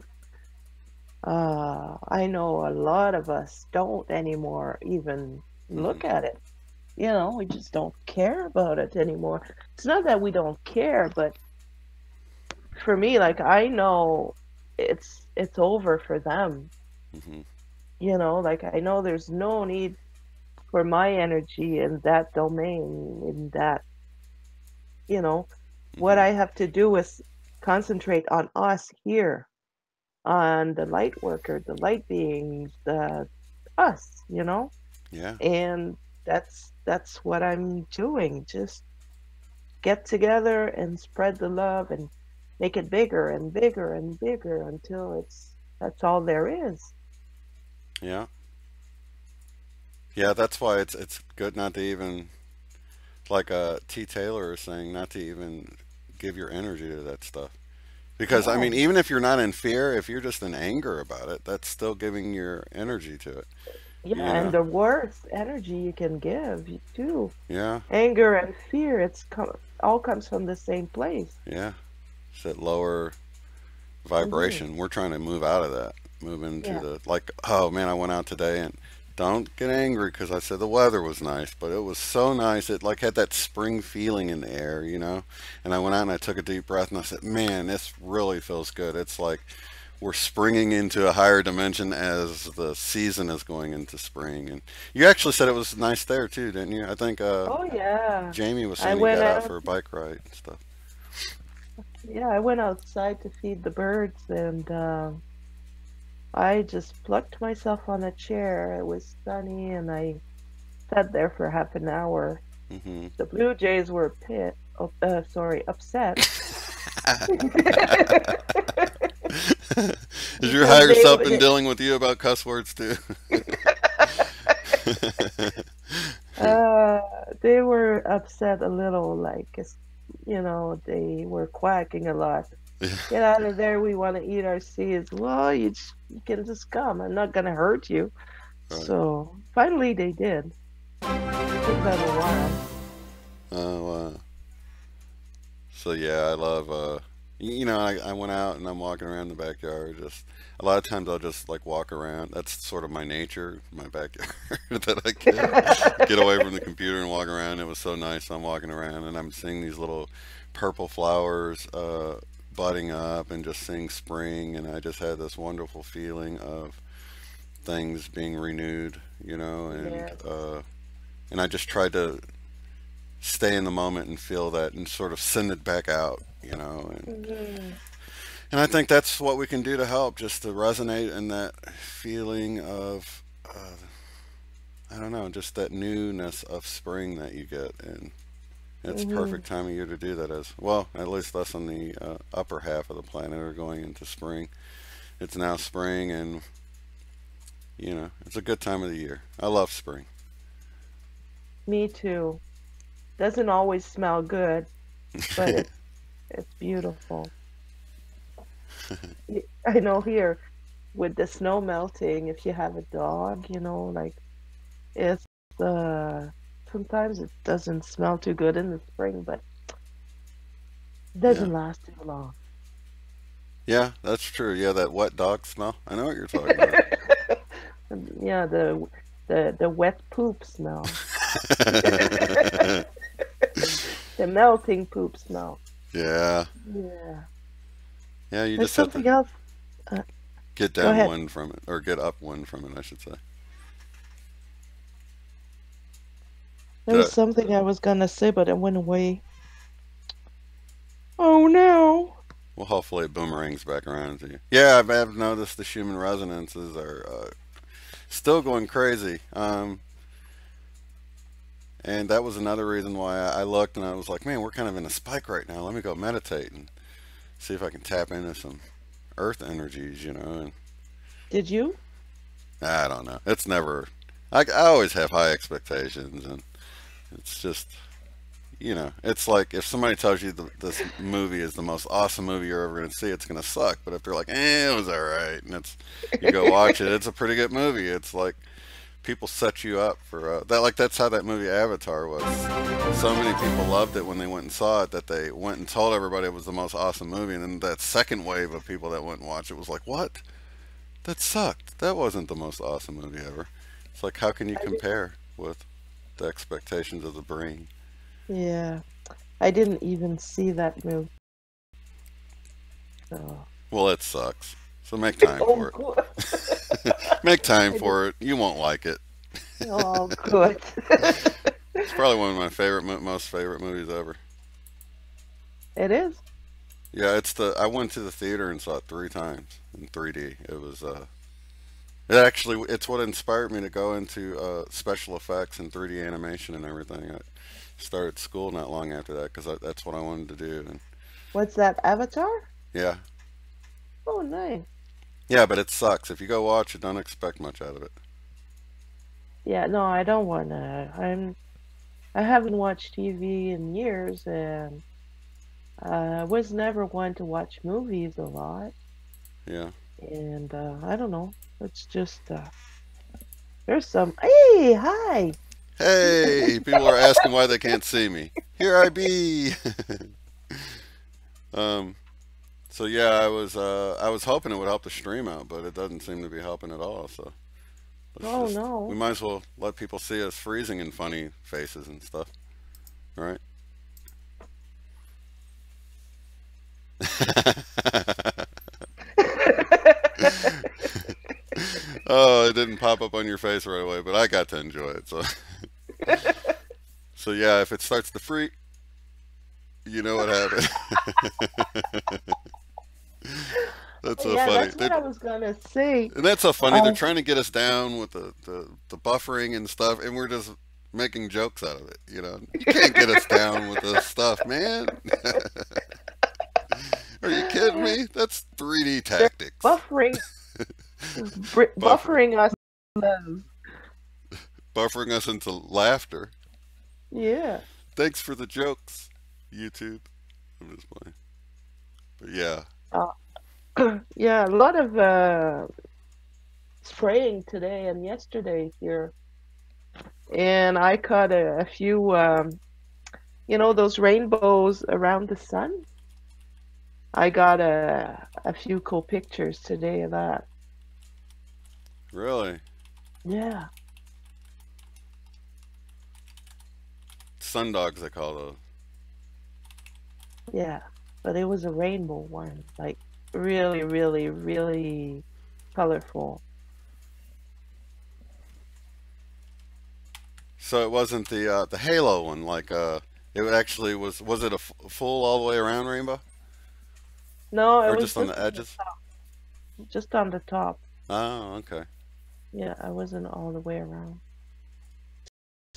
I know a lot of us don't anymore even look at it. You know, we just don't care about it anymore. It's not that we don't care, but for me, like I know it's over for them. Hmm. You know, like I know there's no need for my energy in that domain, in that, you know, what Hmm. I have to do is concentrate on us here, on the light worker, the light beings, the us, you know? Yeah. And that's what I'm doing. Just get together and spread the love and make it bigger and bigger and bigger until that's all there is. Yeah. Yeah. That's why it's good not to even, like T. Taylor is saying, not to even give your energy to that stuff. Because I No. mean, even if you're not in fear, if you're just in anger about it, that's still giving your energy to it. Yeah, You and know? the worst energy you can give too. Yeah. Anger and fear, all comes from the same place. Yeah. It's that lower vibration. We're trying to move out of that, move into Yeah. the, like, oh man, I went out today, and don't get angry because I said the weather was nice, but it was so nice. It like had that spring feeling in the air, you know. And I went out and I took a deep breath and I said, man, this really feels good. It's like we're springing into a higher dimension as the season is going into spring. And you actually said it was nice there too, didn't you? I think Oh yeah. Jamie was I saying he went got out out. for a bike ride and stuff. Yeah, I went outside to feed the birds, and I just plucked myself on a chair. It was sunny, and I sat there for half an hour. Hmm. The Blue Jays were upset. Is your Because higher self been dealing with you about cuss words too? They were upset a little, like, you know, they were quacking a lot. Get out of there, we want to eat our seeds. Well, you can just come. I'm not going to hurt you. Right. So finally they did. It took them a while. Oh, wow. So yeah, I love, you know, I went out and I'm walking around the backyard. Just a lot of times I'll just like walk around. That's sort of my nature, my backyard, that I can get away from the computer and walk around. It was so nice. I'm walking around and I'm seeing these little purple flowers budding up and just seeing spring. And I just had this wonderful feeling of things being renewed, you know, and I just tried to stay in the moment and feel that and sort of send it back out, you know, and I think that's what we can do to help, just to resonate in that feeling of I don't know, just that newness of spring that you get, and it's perfect time of year to do that as well. At least us on the upper half of the planet are going into spring. It's now spring, and you know, it's a good time of the year. I love spring. Me too. Doesn't always smell good, but it's beautiful. I know here with the snow melting, if you have a dog, you know, like it's sometimes it doesn't smell too good in the spring, but it doesn't last too long. Yeah, that's true. Yeah, that wet dog smell. I know what you're talking about. Yeah, the wet poop smell. The melting poop smell. Yeah. Yeah. Yeah, you There's just have something to else. get downwind from it, or get upwind from it, I should say. There was something I was gonna say, but it went away. Oh no! Well, hopefully it boomerangs back around to you. Yeah, I've noticed the human resonances are still going crazy. And that was another reason why I looked and I was like, man, we're kind of in a spike right now. Let me go meditate and see if I can tap into some earth energies, you know. And Did you? I don't know. It's never, I always have high expectations, and it's just, you know, it's like if somebody tells you this movie is the most awesome movie you're ever going to see, it's going to suck. But if they're like, it was all right, and you go watch it, it's a pretty good movie. It's like people set you up for that. Like that's how that movie Avatar was. So many people loved it when they went and saw it that they went and told everybody it was the most awesome movie. And then that second wave of people that went and watched it was like, what? That sucked. That wasn't the most awesome movie ever. It's like, how can you compare with the expectations of the brain? Yeah, I didn't even see that movie. So. Well, it sucks. So make time for it. Make time for it. You won't like it. Oh, good. It's probably one of my most favorite movies ever. It is. Yeah, I went to the theater and saw it 3 times in 3D. It was it's what inspired me to go into special effects and 3D animation and everything. I started school not long after that because that's what I wanted to do. And what's that, Avatar? yeah. Oh, nice. Yeah, but it sucks. If you go watch it, don't expect much out of it. Yeah, no, I don't wanna. I haven't watched TV in years, and I was never one to watch movies a lot. Yeah. And I don't know. It's just there's some. Hey, hi. Hey, people are asking why they can't see me. Here I be. So yeah, I was hoping it would help the stream out, but it doesn't seem to be helping at all. So no. We might as well let people see us freezing in funny faces and stuff, right? Oh, it didn't pop up on your face right away, but I got to enjoy it. So, so yeah, if it starts to freak, you know what happened. That's so funny. That's what I was gonna say. And that's so funny. They're trying to get us down with the buffering and stuff, and we're just making jokes out of it. You know, you can't get us down with this stuff, man. Are you kidding me? That's 3D tactics. Buffering. Buffering us. Buffering us into laughter. Yeah. Thanks for the jokes, YouTube. I'm just playing. But yeah. Yeah, a lot of spraying today and yesterday here. And I caught a few, you know, those rainbows around the sun. I got a few cool pictures today of that. Really? Yeah. Sundogs, they call those. Yeah, but it was a rainbow one, like really, really, really colorful. So it wasn't the halo one, like it actually was it a full all the way around rainbow? No, it or was just on the edges? Just on the top. Oh, okay. Yeah, I wasn't all the way around.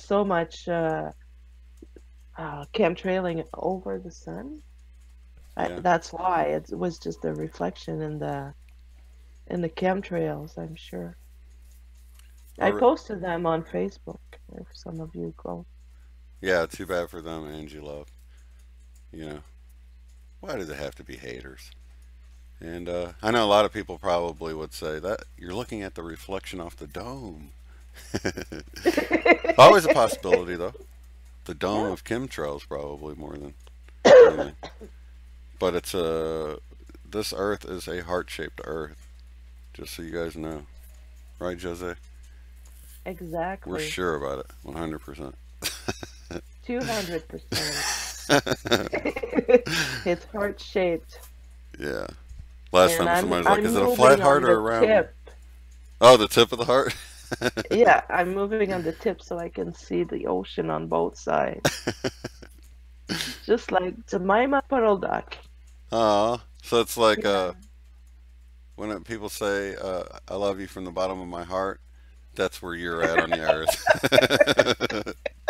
so much chemtrailing over the sun. Yeah. That's why it was just a reflection in the chemtrails, I'm sure. I posted them on Facebook if some of you go. Yeah, too bad for them, Angie Love. You know, why do they have to be haters? And I know a lot of people probably would say that you're looking at the reflection off the dome. Always a possibility, though. The dome of chemtrails, probably more than anything. But it's this Earth is a heart-shaped Earth, just so you guys know, right, Jose? Exactly. We're sure about it, 100%. 200%. It's heart-shaped. Yeah. Last And time somebody was I'm like, "Is it a moving flat on heart or a the round?" tip. Oh, the tip of the heart. Yeah, I'm moving on the tip so I can see the ocean on both sides. Just like Jemima Puddle Duck. Oh, so it's like when people say, "I love you from the bottom of my heart," that's where you're at on the earth.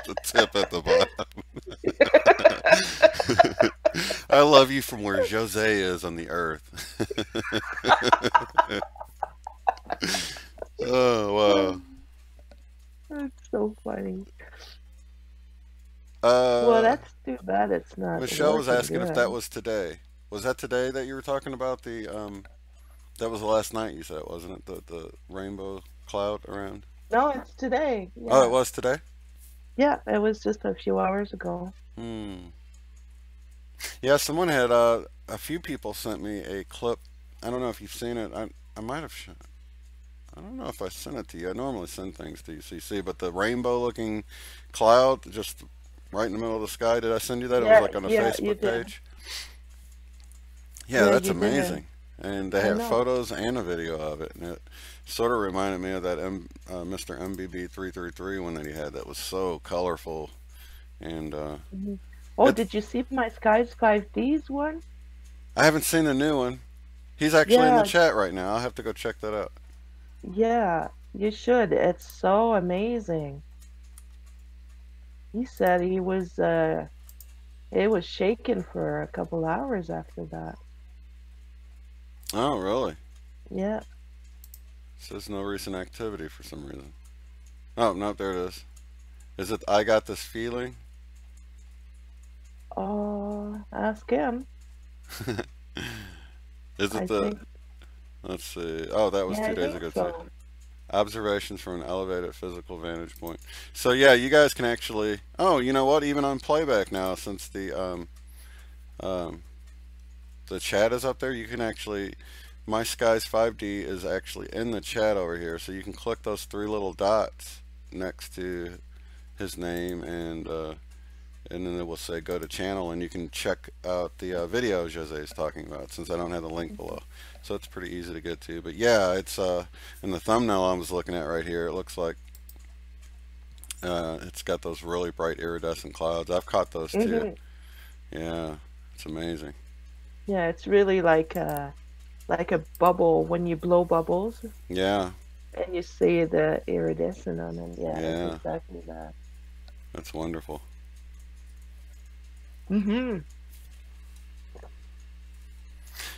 The tip at the bottom. I love you from where Jose is on the earth. Oh, wow. That's so funny. Well, that's too bad it's not. Michelle was asking good. if that was today. Was that today that you were talking about the, that was last night you said, wasn't it? The rainbow cloud around? No, it's today. Yeah. Oh, it was today? Yeah, it was just a few hours ago. Yeah, someone had, a few people sent me a clip. I don't know if you've seen it. I might have, I don't know if I sent it to you. I normally send things to UCC, but the rainbow looking cloud just right in the middle of the sky. Did I send you that? Yeah, It was like on a Facebook page. Yeah, that's amazing. And they have photos and a video of it. And it sort of reminded me of that Mr. MBB333 one that he had that was so colorful. And oh, did you see my Skies 5Ds one? I haven't seen the new one. He's actually in the chat right now. I'll have to go check that out. Yeah, you should. It's so amazing. He said he was it was shaking for a couple hours after that. Oh, really? Yeah. Says no recent activity for some reason. Oh, no, there it is. Is it I got this feeling? Oh, ask him. Is it let's see. Oh, that was 2 days ago too. Observations from an elevated physical vantage point. So yeah, you guys can actually, oh, you know what, even on playback now, since the chat is up there, you can actually, My Skies 5D is actually in the chat over here, so you can click those 3 little dots next to his name, and then it will say go to channel, and you can check out the video Jose is talking about, since I don't have the link below. So it's pretty easy to get to. But yeah, it's in the thumbnail I was looking at right here, it looks like it's got those really bright iridescent clouds. I've caught those too. Yeah, it's amazing. Yeah, it's really like a bubble when you blow bubbles. Yeah. And you see the iridescent on them. Yeah, yeah. It's exactly that. That's wonderful.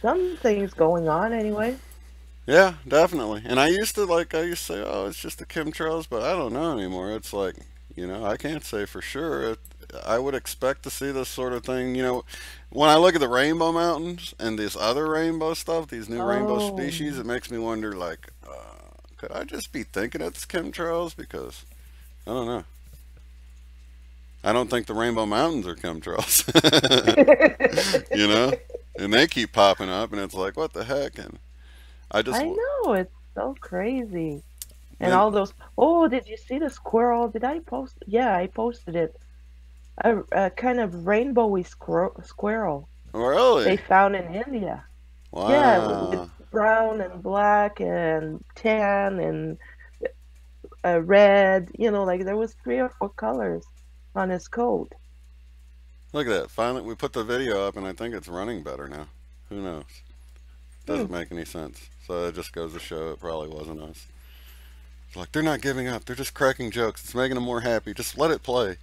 Something's going on anyway. Yeah, definitely. And I used to say, oh, it's just the chemtrails, but I don't know anymore. It's like, you know, I can't say for sure. I would expect to see this sort of thing, you know, when I look at the rainbow mountains and this other rainbow stuff, these new rainbow species, it makes me wonder, like, could I just be thinking it's chemtrails? Because, I don't know. I don't think the Rainbow Mountains are chemtrails. You know? And they keep popping up, and it's like, what the heck? And I know, it's so crazy. And all those, oh, did you see the squirrel? Did I post? Yeah, I posted it. A kind of rainbowy squirrel. Really? They found in India. Wow. Yeah, with brown and black and tan and red. You know, like there was 3 or 4 colors on his coat. Look at that. Finally, we put the video up, and I think it's running better now. Who knows? Doesn't make any sense. So it just goes to show it probably wasn't us. It's like, they're not giving up. They're just cracking jokes. It's making them more happy. Just let it play.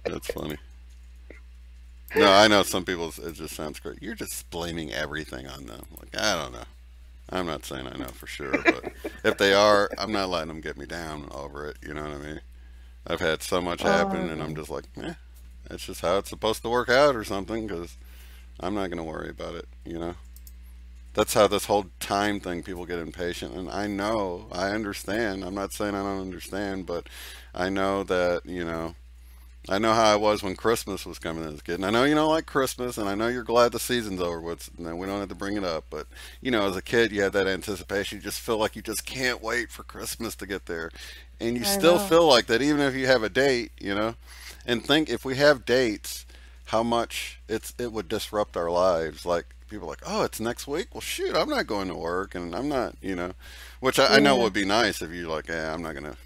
That's funny. No, I know some people, it just sounds great. You're just blaming everything on them. Like, I don't know. I'm not saying I know for sure, but if they are, I'm not letting them get me down over it. You know what I mean? I've had so much happen, and I'm just like, that's just how it's supposed to work out or something, because I'm not going to worry about it, you know? That's how this whole time thing, people get impatient. And I know, I understand. I'm not saying I don't understand, but I know that, you know, I know how I was when Christmas was coming as a kid. And I know you don't like Christmas, and I know you're glad the season's over with. No, we don't have to bring it up. But, you know, as a kid, you have that anticipation. You just feel like you just can't wait for Christmas to get there. And you still feel like that even if you have a date, you know. And think, if we have dates, how much it would disrupt our lives. Like, people are like, oh, it's next week? Well, shoot, I'm not going to work, and I'm not, you know. Which I know would be nice if you're like, I'm not going to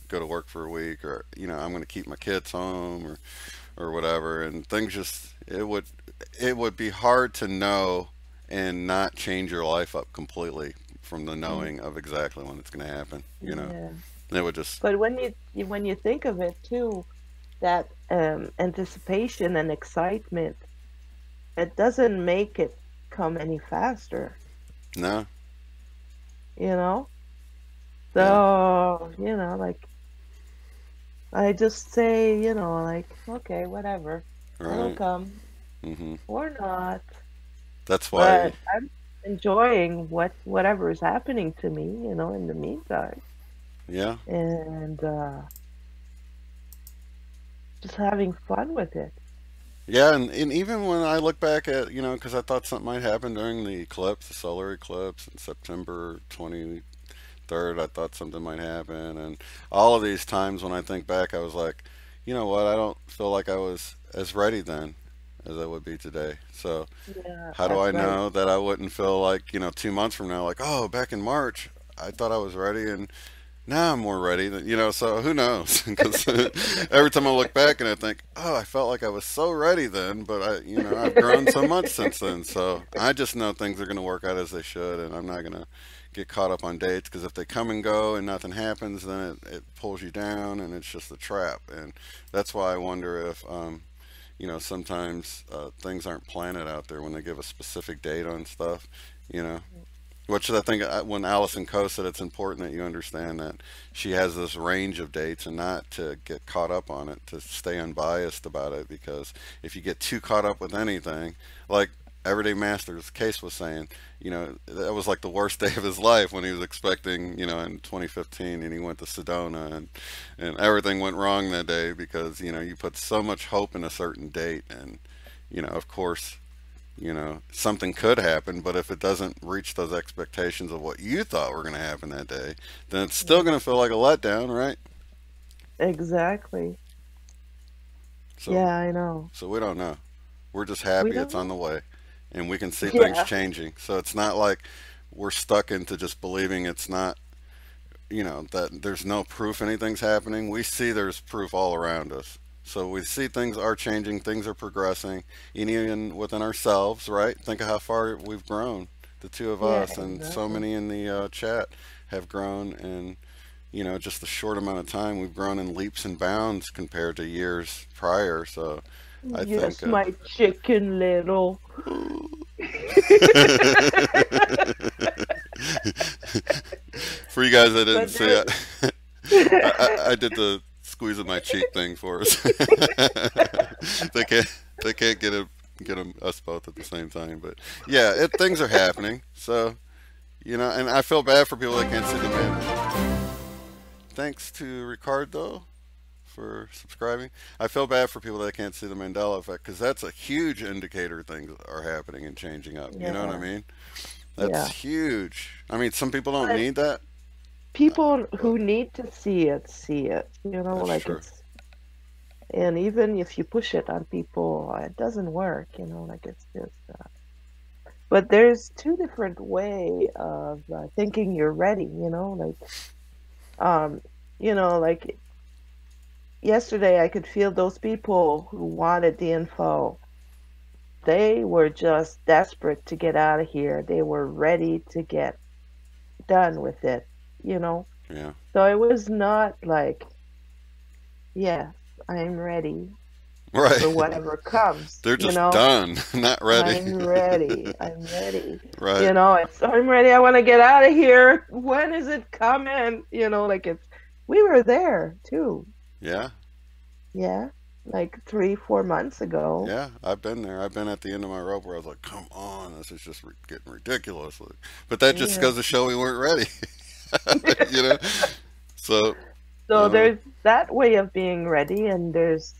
go to work for a week, or, you know, I'm going to keep my kids home, or whatever. And things just, it would be hard to know and not change your life up completely from the knowing of exactly when it's going to happen, you know. It would just, but when you think of it too, that anticipation and excitement, it doesn't make it come any faster. No. You know? So, you know, like, I just say, you know, like, okay, whatever. It'll come. Or not. That's why. But I'm enjoying whatever is happening to me, you know, in the meantime. Yeah. And just having fun with it. Yeah, and even when I look back at, you know, because I thought something might happen during the eclipse, the solar eclipse in September 23rd, I thought something might happen. And all of these times when I think back, I was like, you know what, I don't feel like I was as ready then as I would be today. So how do I know that I wouldn't feel like, you know, 2 months from now, like, oh, back in March, I thought I was ready, and now I'm more ready than, you know, so who knows? Because every time I look back and I think, oh, I felt like I was so ready then, but you know, I've grown so much since then. So I just know things are going to work out as they should, and I'm not going to get caught up on dates, because if they come and go and nothing happens, then it pulls you down, and it's just a trap. And that's why I wonder if, you know, sometimes things aren't planted out there when they give a specific date on stuff, you know. Which I think when Allison Coe said it's important that you understand that she has this range of dates, and not to get caught up on it, to stay unbiased about it, because if you get too caught up with anything, like Everyday Master's Case was saying, you know, that was like the worst day of his life when he was expecting, you know, in 2015, and he went to Sedona, and everything went wrong that day because, you know, you put so much hope in a certain date, and, you know, of course, you know, something could happen, but if it doesn't reach those expectations of what you thought were going to happen that day, then it's still going to feel like a letdown, right? Exactly. So, yeah, I know. So we don't know. We're just happy it's on the way, and we can see things changing. So it's not like we're stuck into just believing it's not, you know, that there's no proof anything's happening. We see there's proof all around us. So we see things are changing, things are progressing, even within ourselves, right? Think of how far we've grown, the two of us, and so many in the chat have grown in, you know, just a short amount of time. We've grown in leaps and bounds compared to years prior. So I think, my chicken little. For you guys that didn't see it, I did the squeezing my cheek thing for us. they can't get us both at the same time, but yeah, things are happening. So, you know, and I feel bad for people that can't see the man. Thanks to Ricardo for subscribing. I feel bad for people that can't see the Mandela effect, because that's a huge indicator things are happening and changing up. You know what I mean? That's huge. I mean, some people don't need that. People who need to see it, you know, that's like true. And even if you push it on people, it doesn't work, you know, like it's just, but there's two different way of thinking you're ready, you know, like, you know, like yesterday I could feel those people who wanted the info they were just desperate to get out of here. They were ready to get done with it, you know? Yeah. So it was not like, yes, I'm ready Right. for whatever comes. They're just you know? done, not ready. I'm ready. I'm ready. Right. You know, I'm ready. I want to get out of here. When is it coming? You know, like we were there too. Yeah. Yeah. Like 3-4 months ago. Yeah, I've been there. I've been at the end of my rope where I was like, come on, this is just getting ridiculous. But that just goes to show we weren't ready. You know? So there's that way of being ready, and there's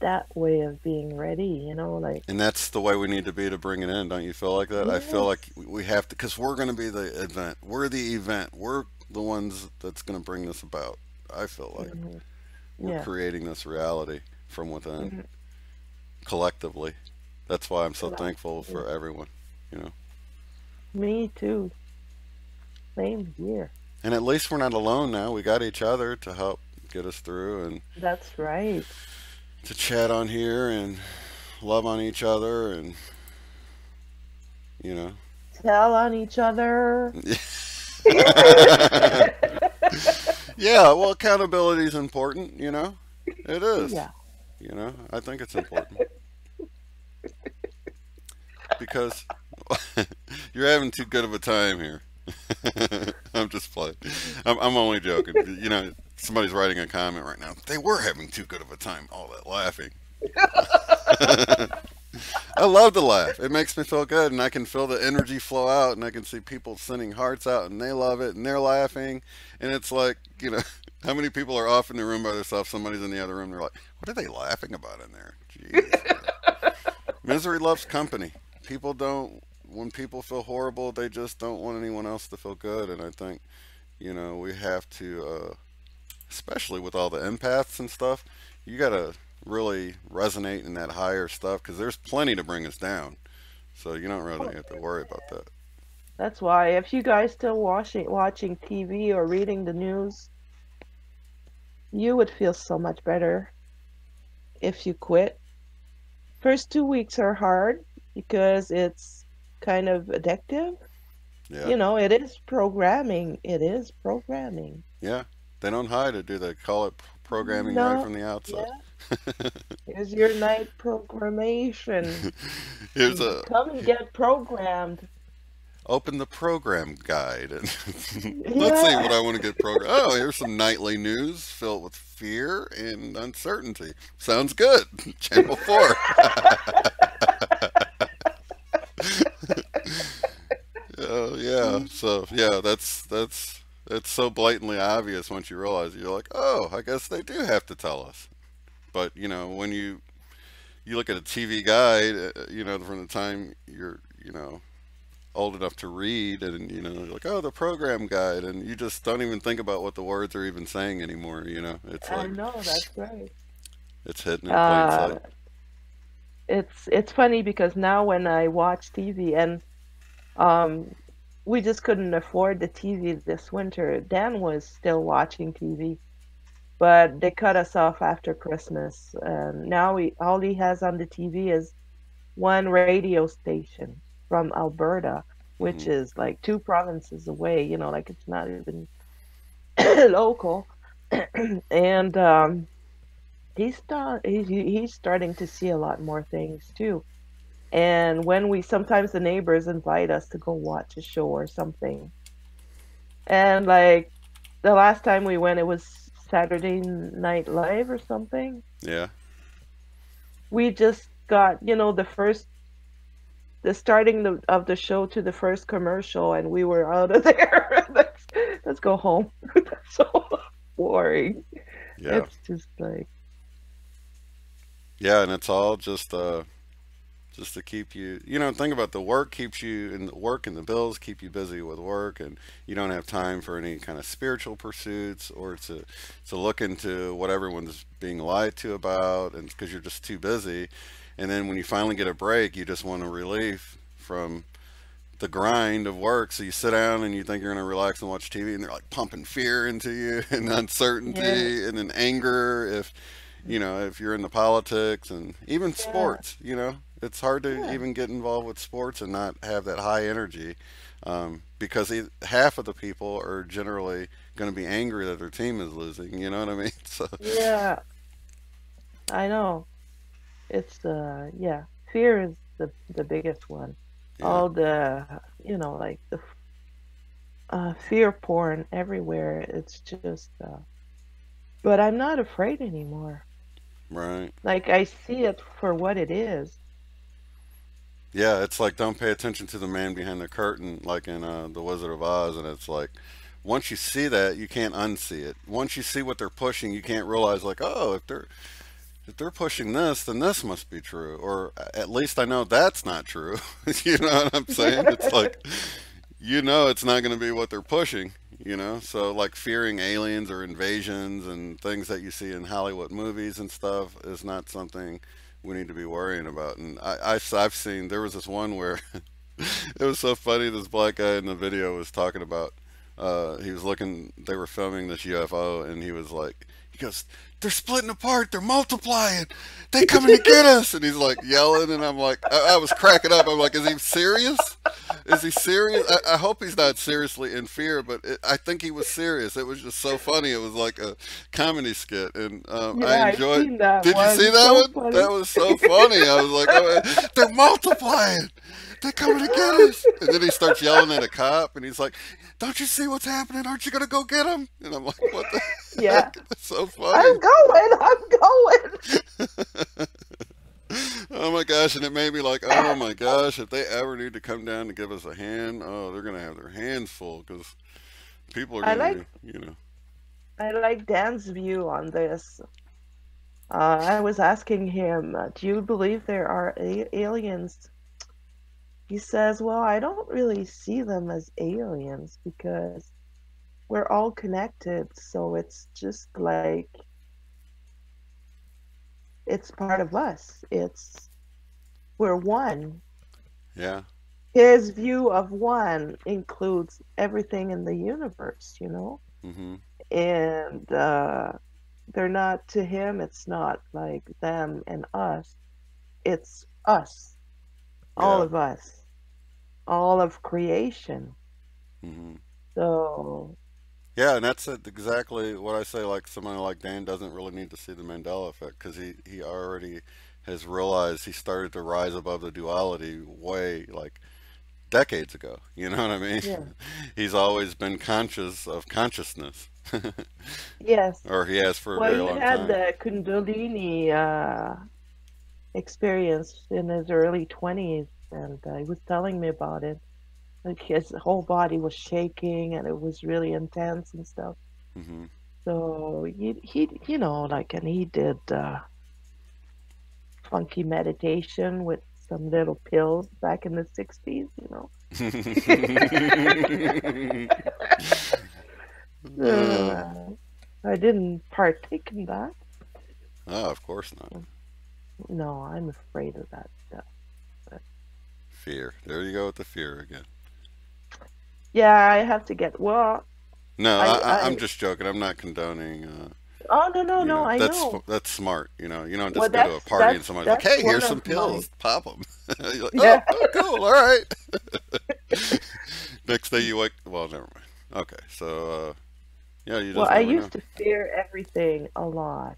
that way of being ready, you know, like. And that's the way we need to be to bring it in. Don't you feel like that? Yes. I feel like we have to, because we're going to be the event. We're the event. We're the ones that's going to bring this about. I feel like we're creating this reality from within, collectively. That's why I'm so thankful for everyone, you know. Me too. Same here. And at least we're not alone now. We got each other to help get us through, and that's right. To chat on here and love on each other, and you know, tell on each other. Yeah, well, accountability is important, you know. It is. Yeah. You know, I think it's important. Because you're having too good of a time here. I'm just playing. I'm only joking. You know, somebody's writing a comment right now. They were having too good of a time. All that laughing. I love to laugh. It makes me feel good, and I can feel the energy flow out, and I can see people sending hearts out, and they love it, and they're laughing, and it's like, you know, how many people are off in the room by themselves? Somebody's in the other room. They're like, what are they laughing about in there? Jeez. Misery loves company. People don't. When people feel horrible, they just don't want anyone else to feel good. And I think, you know, we have to, especially with all the empaths and stuff, you got to really resonate in that higher stuff, because there's plenty to bring us down. So you don't really have to worry about that. That's why, if you guys still watching TV or reading the news, you would feel so much better if you quit. First 2 weeks are hard because it's kind of addictive. Yeah. You know, it is programming. It is programming. Yeah. They don't hide it, do they? Call it programming right from the outset. Yeah. Here's your night programmation. Here's come and get programmed. Open the program guide and let's see what I want to get programmed. Oh, here's some nightly news filled with fear and uncertainty. Sounds good. Channel 4. Yeah. So yeah, that's it's so blatantly obvious once you realize it. You're like, oh, I guess they do have to tell us. But you know, when you look at a TV guide, you know, from the time you're, you know, old enough to read, and you know, you're like, oh, the program guide, and you just don't even think about what the words are even saying anymore. You know, it's like, I know, that's right. It's hidden in plain sight. It's funny because now when I watch TV, and we just couldn't afford the TV this winter. Dan was still watching TV, but they cut us off after Christmas. Now all he has on the TV is one radio station from Alberta, which is like 2 provinces away. You know, like it's not even local. And he's starting to see a lot more things too. And when sometimes the neighbors invite us to go watch a show or something. And like the last time we went, it was Saturday Night Live or something. Yeah. We just got, you know, the starting of the show to the first commercial, and we were out of there. let's go home. That's so boring. Yeah. It's just like. Yeah, and it's all just to keep you, you know, think about the work keeps you in the work, and the bills keep you busy with work, and you don't have time for any kind of spiritual pursuits or to look into what everyone's being lied to about, and because you're just too busy. And then when you finally get a break, you just want a relief from the grind of work. So you sit down and you think you're going to relax and watch TV, and they're like pumping fear into you and uncertainty and then anger if you know, if you're into politics and even sports, you know, it's hard to even get involved with sports and not have that high energy, because half of the people are generally going to be angry that their team is losing. You know what I mean? So Yeah, I know. It's yeah, fear is the biggest one. yeah, All the, you know, like the fear porn everywhere. It's just but I'm not afraid anymore. right. Like I see it for what it is. Yeah, it's like don't pay attention to the man behind the curtain, like in The Wizard of Oz, and it's like once you see that, you can't unsee it. Once you see what they're pushing, you can't realize like, oh, if they're pushing this, then this must be true, or at least I know that's not true. You know what I'm saying? It's like, you know, it's not going to be what they're pushing. You know, so like fearing aliens or invasions and things that you see in Hollywood movies and stuff is not something we need to be worrying about. And I've seen, there was this one where it was so funny. This black guy in the video was talking about, he was looking, they were filming this UFO, and he was like, he goes, they're splitting apart, they're multiplying, they coming to get us. And he's like yelling, and I'm like, I was cracking up. I'm like, is he serious? Is he serious? I hope he's not seriously in fear, but I think he was serious. It was just so funny. It was like a comedy skit, and I enjoyed. I've seen that Did you one. see that So one? funny. That was so funny. I was like, oh, they're multiplying. They're coming to get us. And then he starts yelling at a cop, and he's like, don't you see what's happening? Aren't you going to go get him? And I'm like, what the Yeah. heck? That's so funny. I'm going. Oh my gosh, and it made me like, oh my gosh, if they ever need to come down to give us a hand, oh, they're going to have their hands full, because people are going to, you know. I like Dan's view on this. I was asking him, do you believe there are aliens? He says, well, I don't really see them as aliens because we're all connected, so it's just like, it's part of us. We're one. Yeah. His view of one includes everything in the universe, you know? Mm-hmm. And they're not, to him, it's not like them and us. It's us. All of us. All of creation. Mm-hmm. So... Yeah, and that's exactly what I say. Like somebody like Dan doesn't really need to see the Mandela effect, because he already has realized, he started to rise above the duality way like decades ago. You know what I mean? Yeah. He's always been conscious of consciousness. Yes. Or he has for a very long time. Well, he had the Kundalini experience in his early 20s, and he was telling me about it. Like his whole body was shaking, and it was really intense and stuff. Mm-hmm. So he you know, like, and he did funky meditation with some little pills back in the 60s, you know. I didn't partake in that. Oh, of course not. No, I'm afraid of that stuff. But... Fear. There you go with the fear again. Yeah, I have to get, well... No, I'm just joking. I'm not condoning... oh, no, I know. That's smart, you know. You don't just go to a party and somebody's like, hey, here's some pills. Pop them. You're like, oh, cool, all right. Next day you wake... Well, never mind. Okay, so... yeah, you just well, I never used know. to fear everything a lot.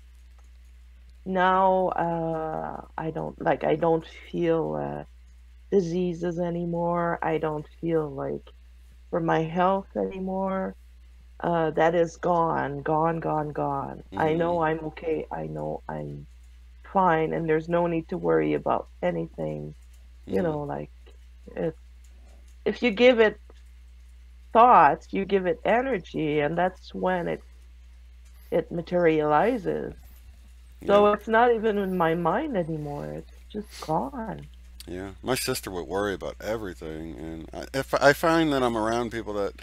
Now, I don't feel diseases anymore. I don't feel like for my health anymore. That is gone. Mm-hmm. I know I'm okay. I know I'm fine, and there's no need to worry about anything. Mm-hmm. You know, like if you give it thoughts, you give it energy, and that's when it materializes. Yeah. So it's not even in my mind anymore. It's just gone. Yeah, my sister would worry about everything, and if I find that I'm around people that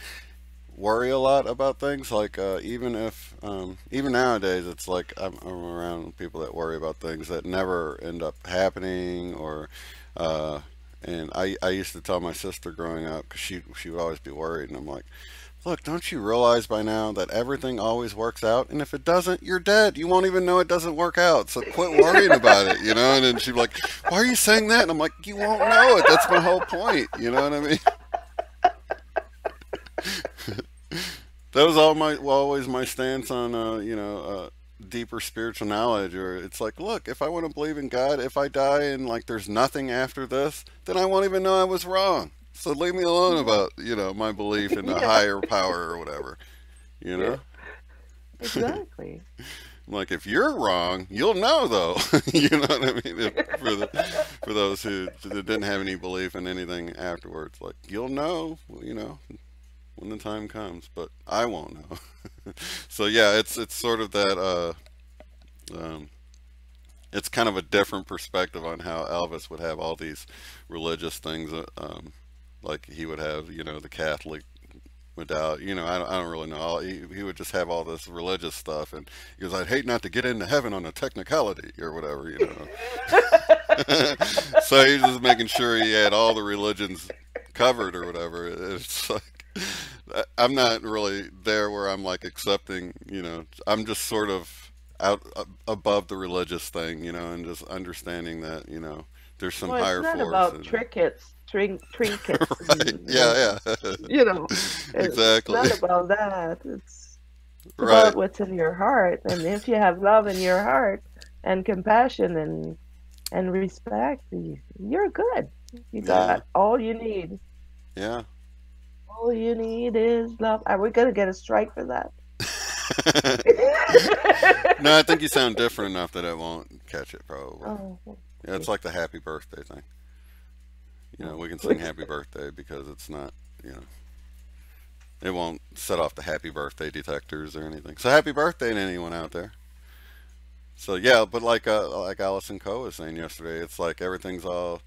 worry a lot about things, like even nowadays, it's like I'm around people that worry about things that never end up happening, or and I used to tell my sister growing up, because she would always be worried, and I'm like, look, don't you realize by now that everything always works out? And if it doesn't, you're dead. You won't even know it doesn't work out. So quit worrying about it, you know? And then she's like, why are you saying that? And I'm like, you won't know it. That's my whole point. You know what I mean? That was always my stance on, deeper spiritual knowledge. Or it's like, look, if I want to believe in God, if I die and like there's nothing after this, then I won't even know I was wrong. So leave me alone about, my belief in a higher power or whatever, you know? Exactly. Like, if you're wrong, you'll know, though. You know what I mean? For those who didn't have any belief in anything afterwards, like, you'll know, when the time comes, but I won't know. So yeah, it's sort of that, it's kind of a different perspective on how Elvis would have all these religious things, like he would have, the Catholic medallion, I don't really know. He would just have all this religious stuff, and he goes, I'd hate not to get into heaven on a technicality or whatever, So he's just making sure he had all the religions covered or whatever. It's like, I'm not really there where I'm like accepting, I'm just sort of out above the religious thing, and just understanding that, there's some higher force. It's not about trinkets. Right. And, yeah. Exactly. It's not about that. It's about what's in your heart. And if you have love in your heart and compassion and respect, you're good. You got all you need. Yeah. All you need is love. Are we going to get a strike for that? No, I think you sound different enough that it won't catch it, probably. Oh. Yeah, it's like the happy birthday thing. We can sing happy birthday because it's not, it won't set off the happy birthday detectors or anything. So happy birthday to anyone out there. So yeah, but like Allison Coe was saying yesterday, it's like everything's all,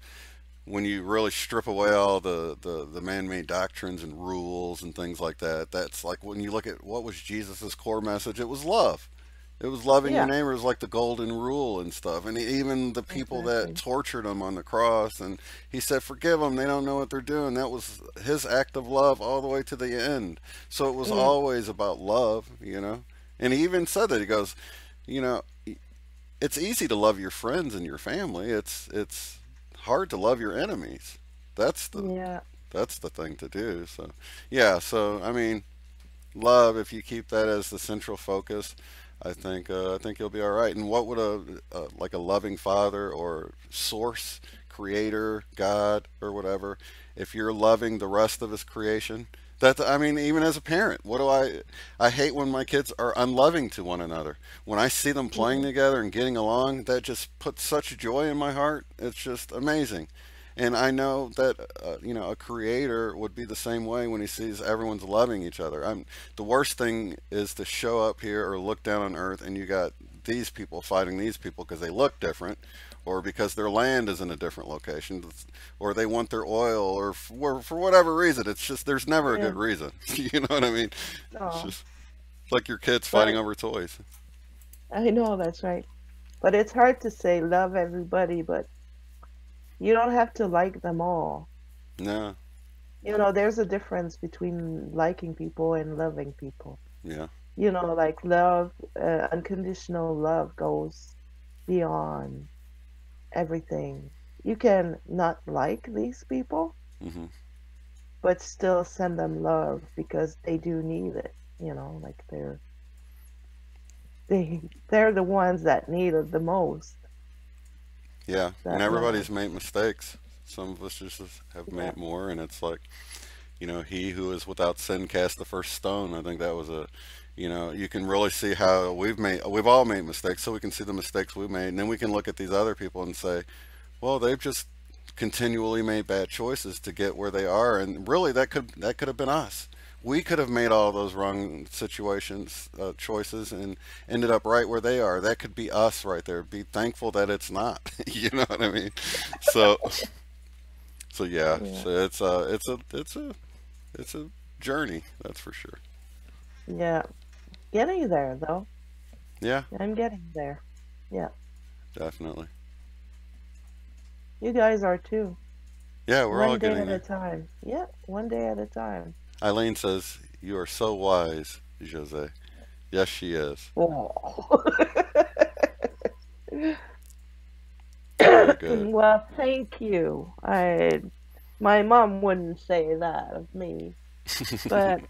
when you really strip away all the man-made doctrines and rules and things like that, that's like when you look at what was Jesus's core message, it was love. It was loving your neighbor. It was like the golden rule and stuff. And even the people that tortured him on the cross, and he said, forgive them, they don't know what they're doing. That was his act of love all the way to the end. So it was always about love, And he even said that. He goes, it's easy to love your friends and your family. It's hard to love your enemies. That's the thing to do. So yeah, so I mean, love, if you keep that as the central focus, I think you'll be all right. And what would a loving father or source, creator, God or whatever, if you're loving the rest of his creation, I mean, even as a parent, what do I hate when my kids are unloving to one another. When I see them playing together and getting along, that just puts such joy in my heart. It's just amazing. And I know that, a creator would be the same way when he sees everyone's loving each other. The worst thing is to show up here or look down on earth and you got these people fighting these people because they look different, or because their land is in a different location, or they want their oil, or for whatever reason. It's just, there's never a good reason. You know what I mean? It's just like your kids fighting over toys. I know, that's right. But it's hard to say love everybody, but you don't have to like them all. No. There's a difference between liking people and loving people. Yeah. Like love, unconditional love goes beyond everything. You can not like these people, but still send them love because they do need it. Like they're the ones that need it the most. Yeah, and everybody's made mistakes. Some of us just have made more, and it's like, he who is without sin cast the first stone. I think that was you can really see how we've all made mistakes, so we can see the mistakes we made, and then we can look at these other people and say, well, they've just continually made bad choices to get where they are, and really that could have been us. We could have made all those wrong choices and ended up right where they are. That could be us right there. Be thankful that it's not. You know what I mean? So yeah. So it's a journey, that's for sure. Yeah. Getting there though. Yeah. I'm getting there. Yeah. Definitely. You guys are too. Yeah, we're all getting there. One day at a time. Yeah, one day at a time. Eileen says You are so wise, Jose. Yes, she is. Oh. Very good. Well, thank you. My mom wouldn't say that of me, but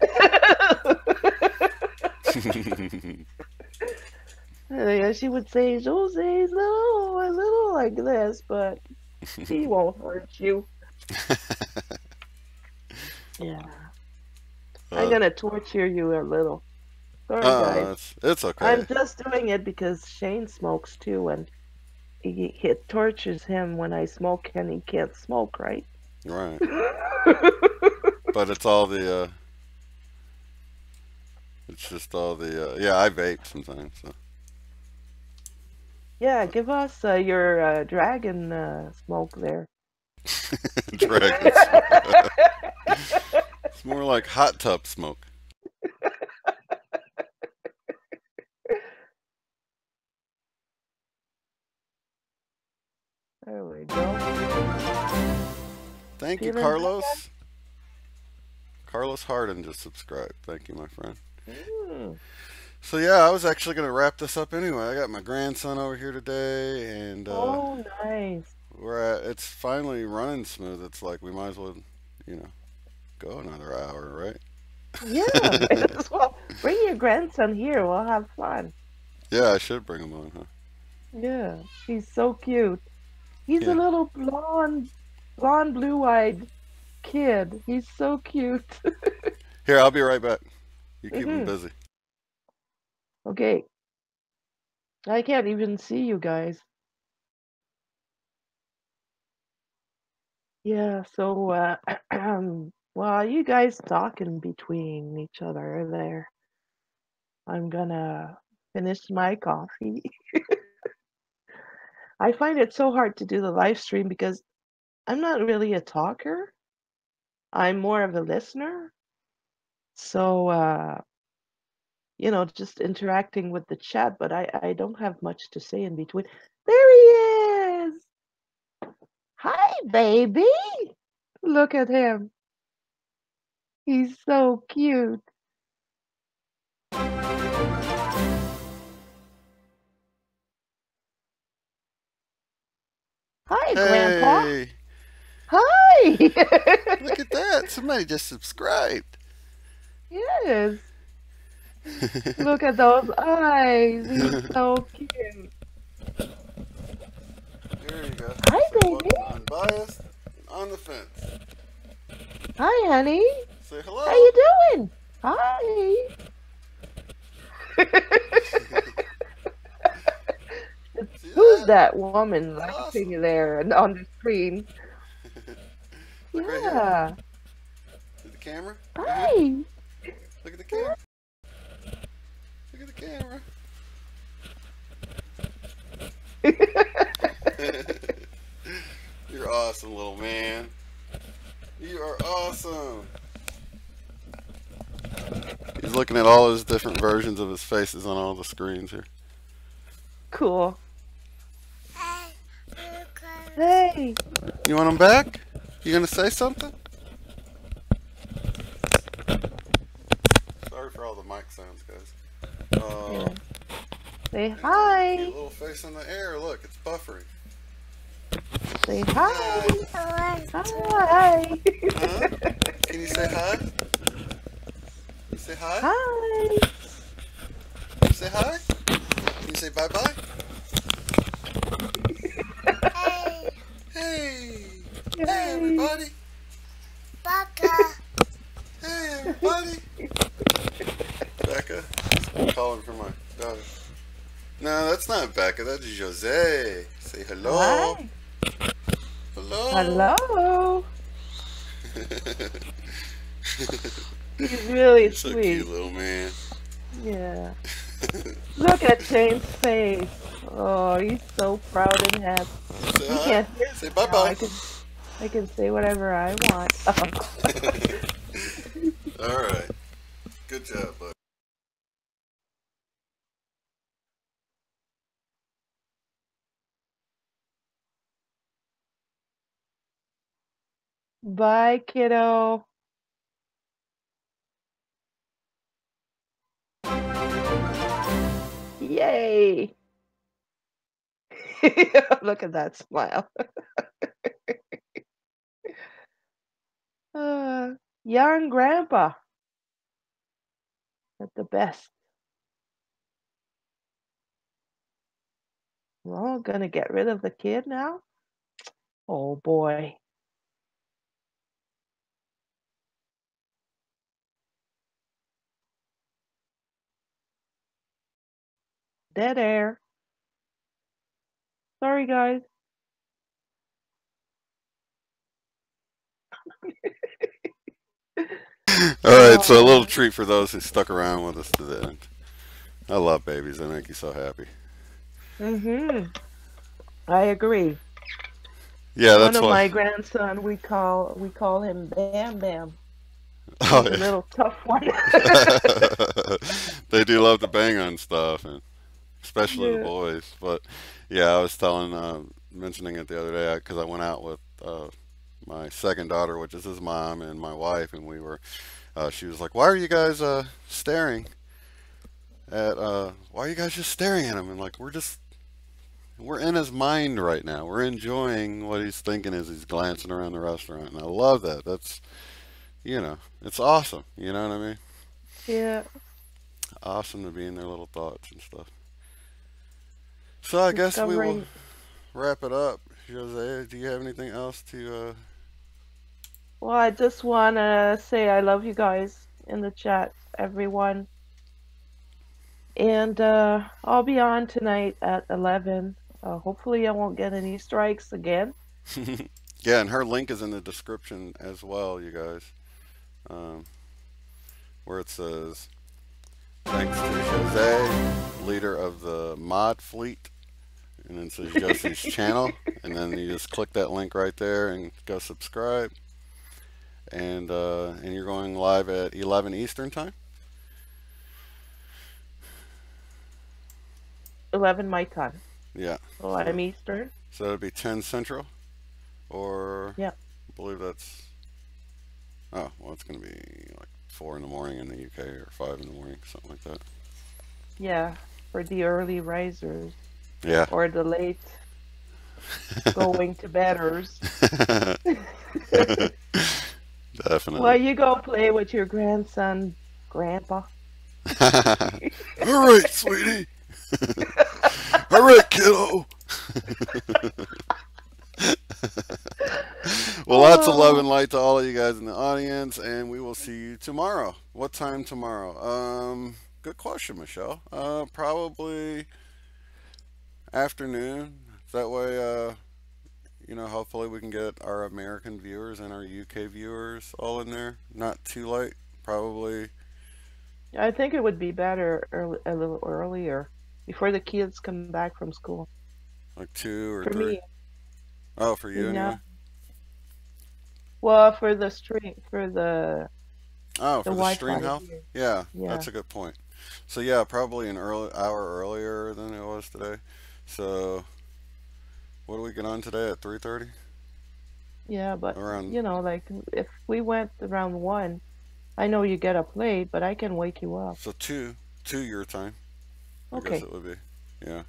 yeah, she would say Jose's a little like this, but she won't hurt you. Yeah, I'm gonna torture you a little. Sorry, guys. it's I'm okay. just doing it because Shane smokes too, and it tortures him when I smoke, and he can't smoke, right? Right. But it's all the, it's just all the, yeah, I vape sometimes, so. Yeah, give us your dragon smoke there. Dragon smoke. It's more like hot tub smoke. There we go. Thank you, Feeling Carlos. Carlos Harden just subscribed. Thank you, my friend. So yeah, I was actually going to wrap this up anyway. I got my grandson over here today, and Oh, nice. it's finally running smooth. It's like we might as well, you know, go another hour, right? Yeah, might as well. Bring your grandson here. We'll have fun. Yeah, I should bring him on, huh? Yeah, he's so cute. He's Yeah. a little blonde, blue-eyed kid. He's so cute. Here, I'll be right back. You keep him busy. Okay. I can't even see you guys. Yeah, so while you guys talking between each other there, I'm gonna finish my coffee. I find it so hard to do the live stream because I'm not really a talker. I'm more of a listener. So, just interacting with the chat, but I don't have much to say in between. There he is! Hi, baby! Look at him. He's so cute. Hi, Grandpa. Hey, Hi! look at that. Somebody just subscribed. Yes. Look at those eyes. He's so cute. There you go. Hi, So baby. welcome to Unbiased and On the Fence. Hi, honey. Say hello. How you doing? Hi. Who's that woman laughing there and on the screen? Look right Yeah. here. See the camera? Hi. Look at the camera. Look at the camera. You're awesome, little man. You are awesome. He's looking at all his different versions of his faces on all the screens here. Cool. Hey. You want him back? You gonna say something? Sorry for all the mic sounds, guys. Yeah. Say hi. Your little face in the air. Look, it's buffering. Say hi. Hi. Huh? Can you say hi? You say hi? Hi. You say hi? Can you say bye-bye? Hey. Hey. Hey, everybody. Becca. Hey, everybody. Becca? I'm calling for my daughter. No, that's not Becca. That's Jose. Say hello. Hi. Hello. Hello. He's really So sweet. cute, little man. Yeah. Look at Shane's face. Oh, he's so proud and happy. Say You hi. can't hear Say me now. bye-bye. I can say whatever I want. All right. Good job, bud. Bye, kiddo. Yay! Look at that smile. Young grandpa at the best. Well, gonna get rid of the kid now? Oh boy. Dead air. Sorry, guys. Alright, so a little treat for those who stuck around with us to the end. I love babies. They make you so happy. I agree. Yeah, that's One of why. my grandson, we call him Bam Bam. Oh, He's yeah. a little tough one. They do love to bang on stuff, and especially the boys. But yeah, I was mentioning it the other day because I went out with my second daughter, which is his mom, and my wife, and we were. She was like, "Why are you guys staring at? Why are you guys just staring at him?" And like, we're in his mind right now. We're enjoying what he's thinking as he's glancing around the restaurant, and I love that. That's, you know, it's awesome. You know what I mean? Yeah. Awesome to be in their little thoughts and stuff. So I guess we will wrap it up. Jose, do you have anything else to? Well, I just want to say I love you guys in the chat, everyone. And I'll be on tonight at 11. Hopefully I won't get any strikes again. Yeah, and her link is in the description as well, you guys. Where it says, thanks to Jose, leader of the mod fleet. And then it says Josee's channel. And then you just click that link right there and go subscribe. And you're going live at 11 Eastern time? 11 my time. Yeah. So I'm Eastern. So that'd be 10 Central? Or, yeah. I believe that's, oh, well, it's going to be like 4 in the morning in the UK or 5 in the morning, something like that. Yeah, for the early risers. Yeah. Or the late going to bedders. Definitely. Well, you go play with your grandson, Grandpa. All right, sweetie. All right, kiddo. Well, lots of love and light to all of you guys in the audience, and we will see you tomorrow. What time tomorrow? Good question, Michelle. Probably afternoon. That way, you know, hopefully we can get our American viewers and our UK viewers all in there. Not too late, probably. I think it would be better a little earlier, before the kids come back from school. Like 2 or for 3? Me. Oh, for you anyway? Well, for the stream, for the... Oh, for the stream health? Yeah, yeah, that's a good point. So yeah, probably an hour earlier than it was today. So, what do we get on today at 3:30? Yeah, but around... you know, like if we went around 1, I know you get up late, but I can wake you up. So 2 your time. Okay. I guess it would be, yeah.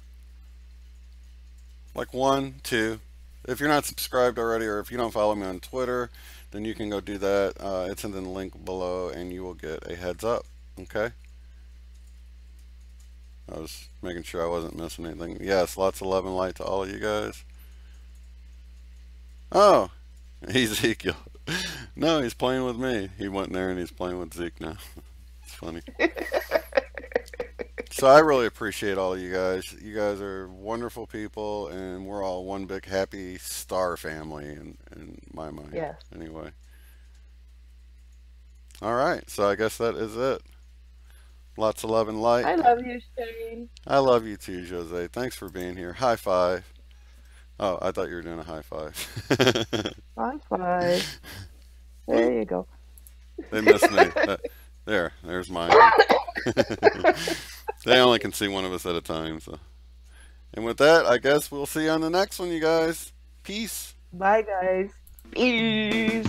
Like 1, 2. If you're not subscribed already, or if you don't follow me on Twitter, then you can go do that. It's in the link below, and you will get a heads up. Okay. I was making sure I wasn't missing anything. Yes, lots of love and light to all of you guys. Oh, Ezekiel. No, he's playing with me. He went in there and he's playing with Zeke now. It's funny. So I really appreciate all of you guys. You guys are wonderful people, and we're all one big happy star family in my mind. Yeah. Anyway. All right, so I guess that is it. Lots of love and light. I love you, Shane. I love you too, Jose. Thanks for being here. High five. Oh, I thought you were doing a high five. High five. There you go. They missed me. There's mine. They only can see one of us at a time. So, and with that, I guess we'll see you on the next one, you guys. Peace. Bye, guys. Peace.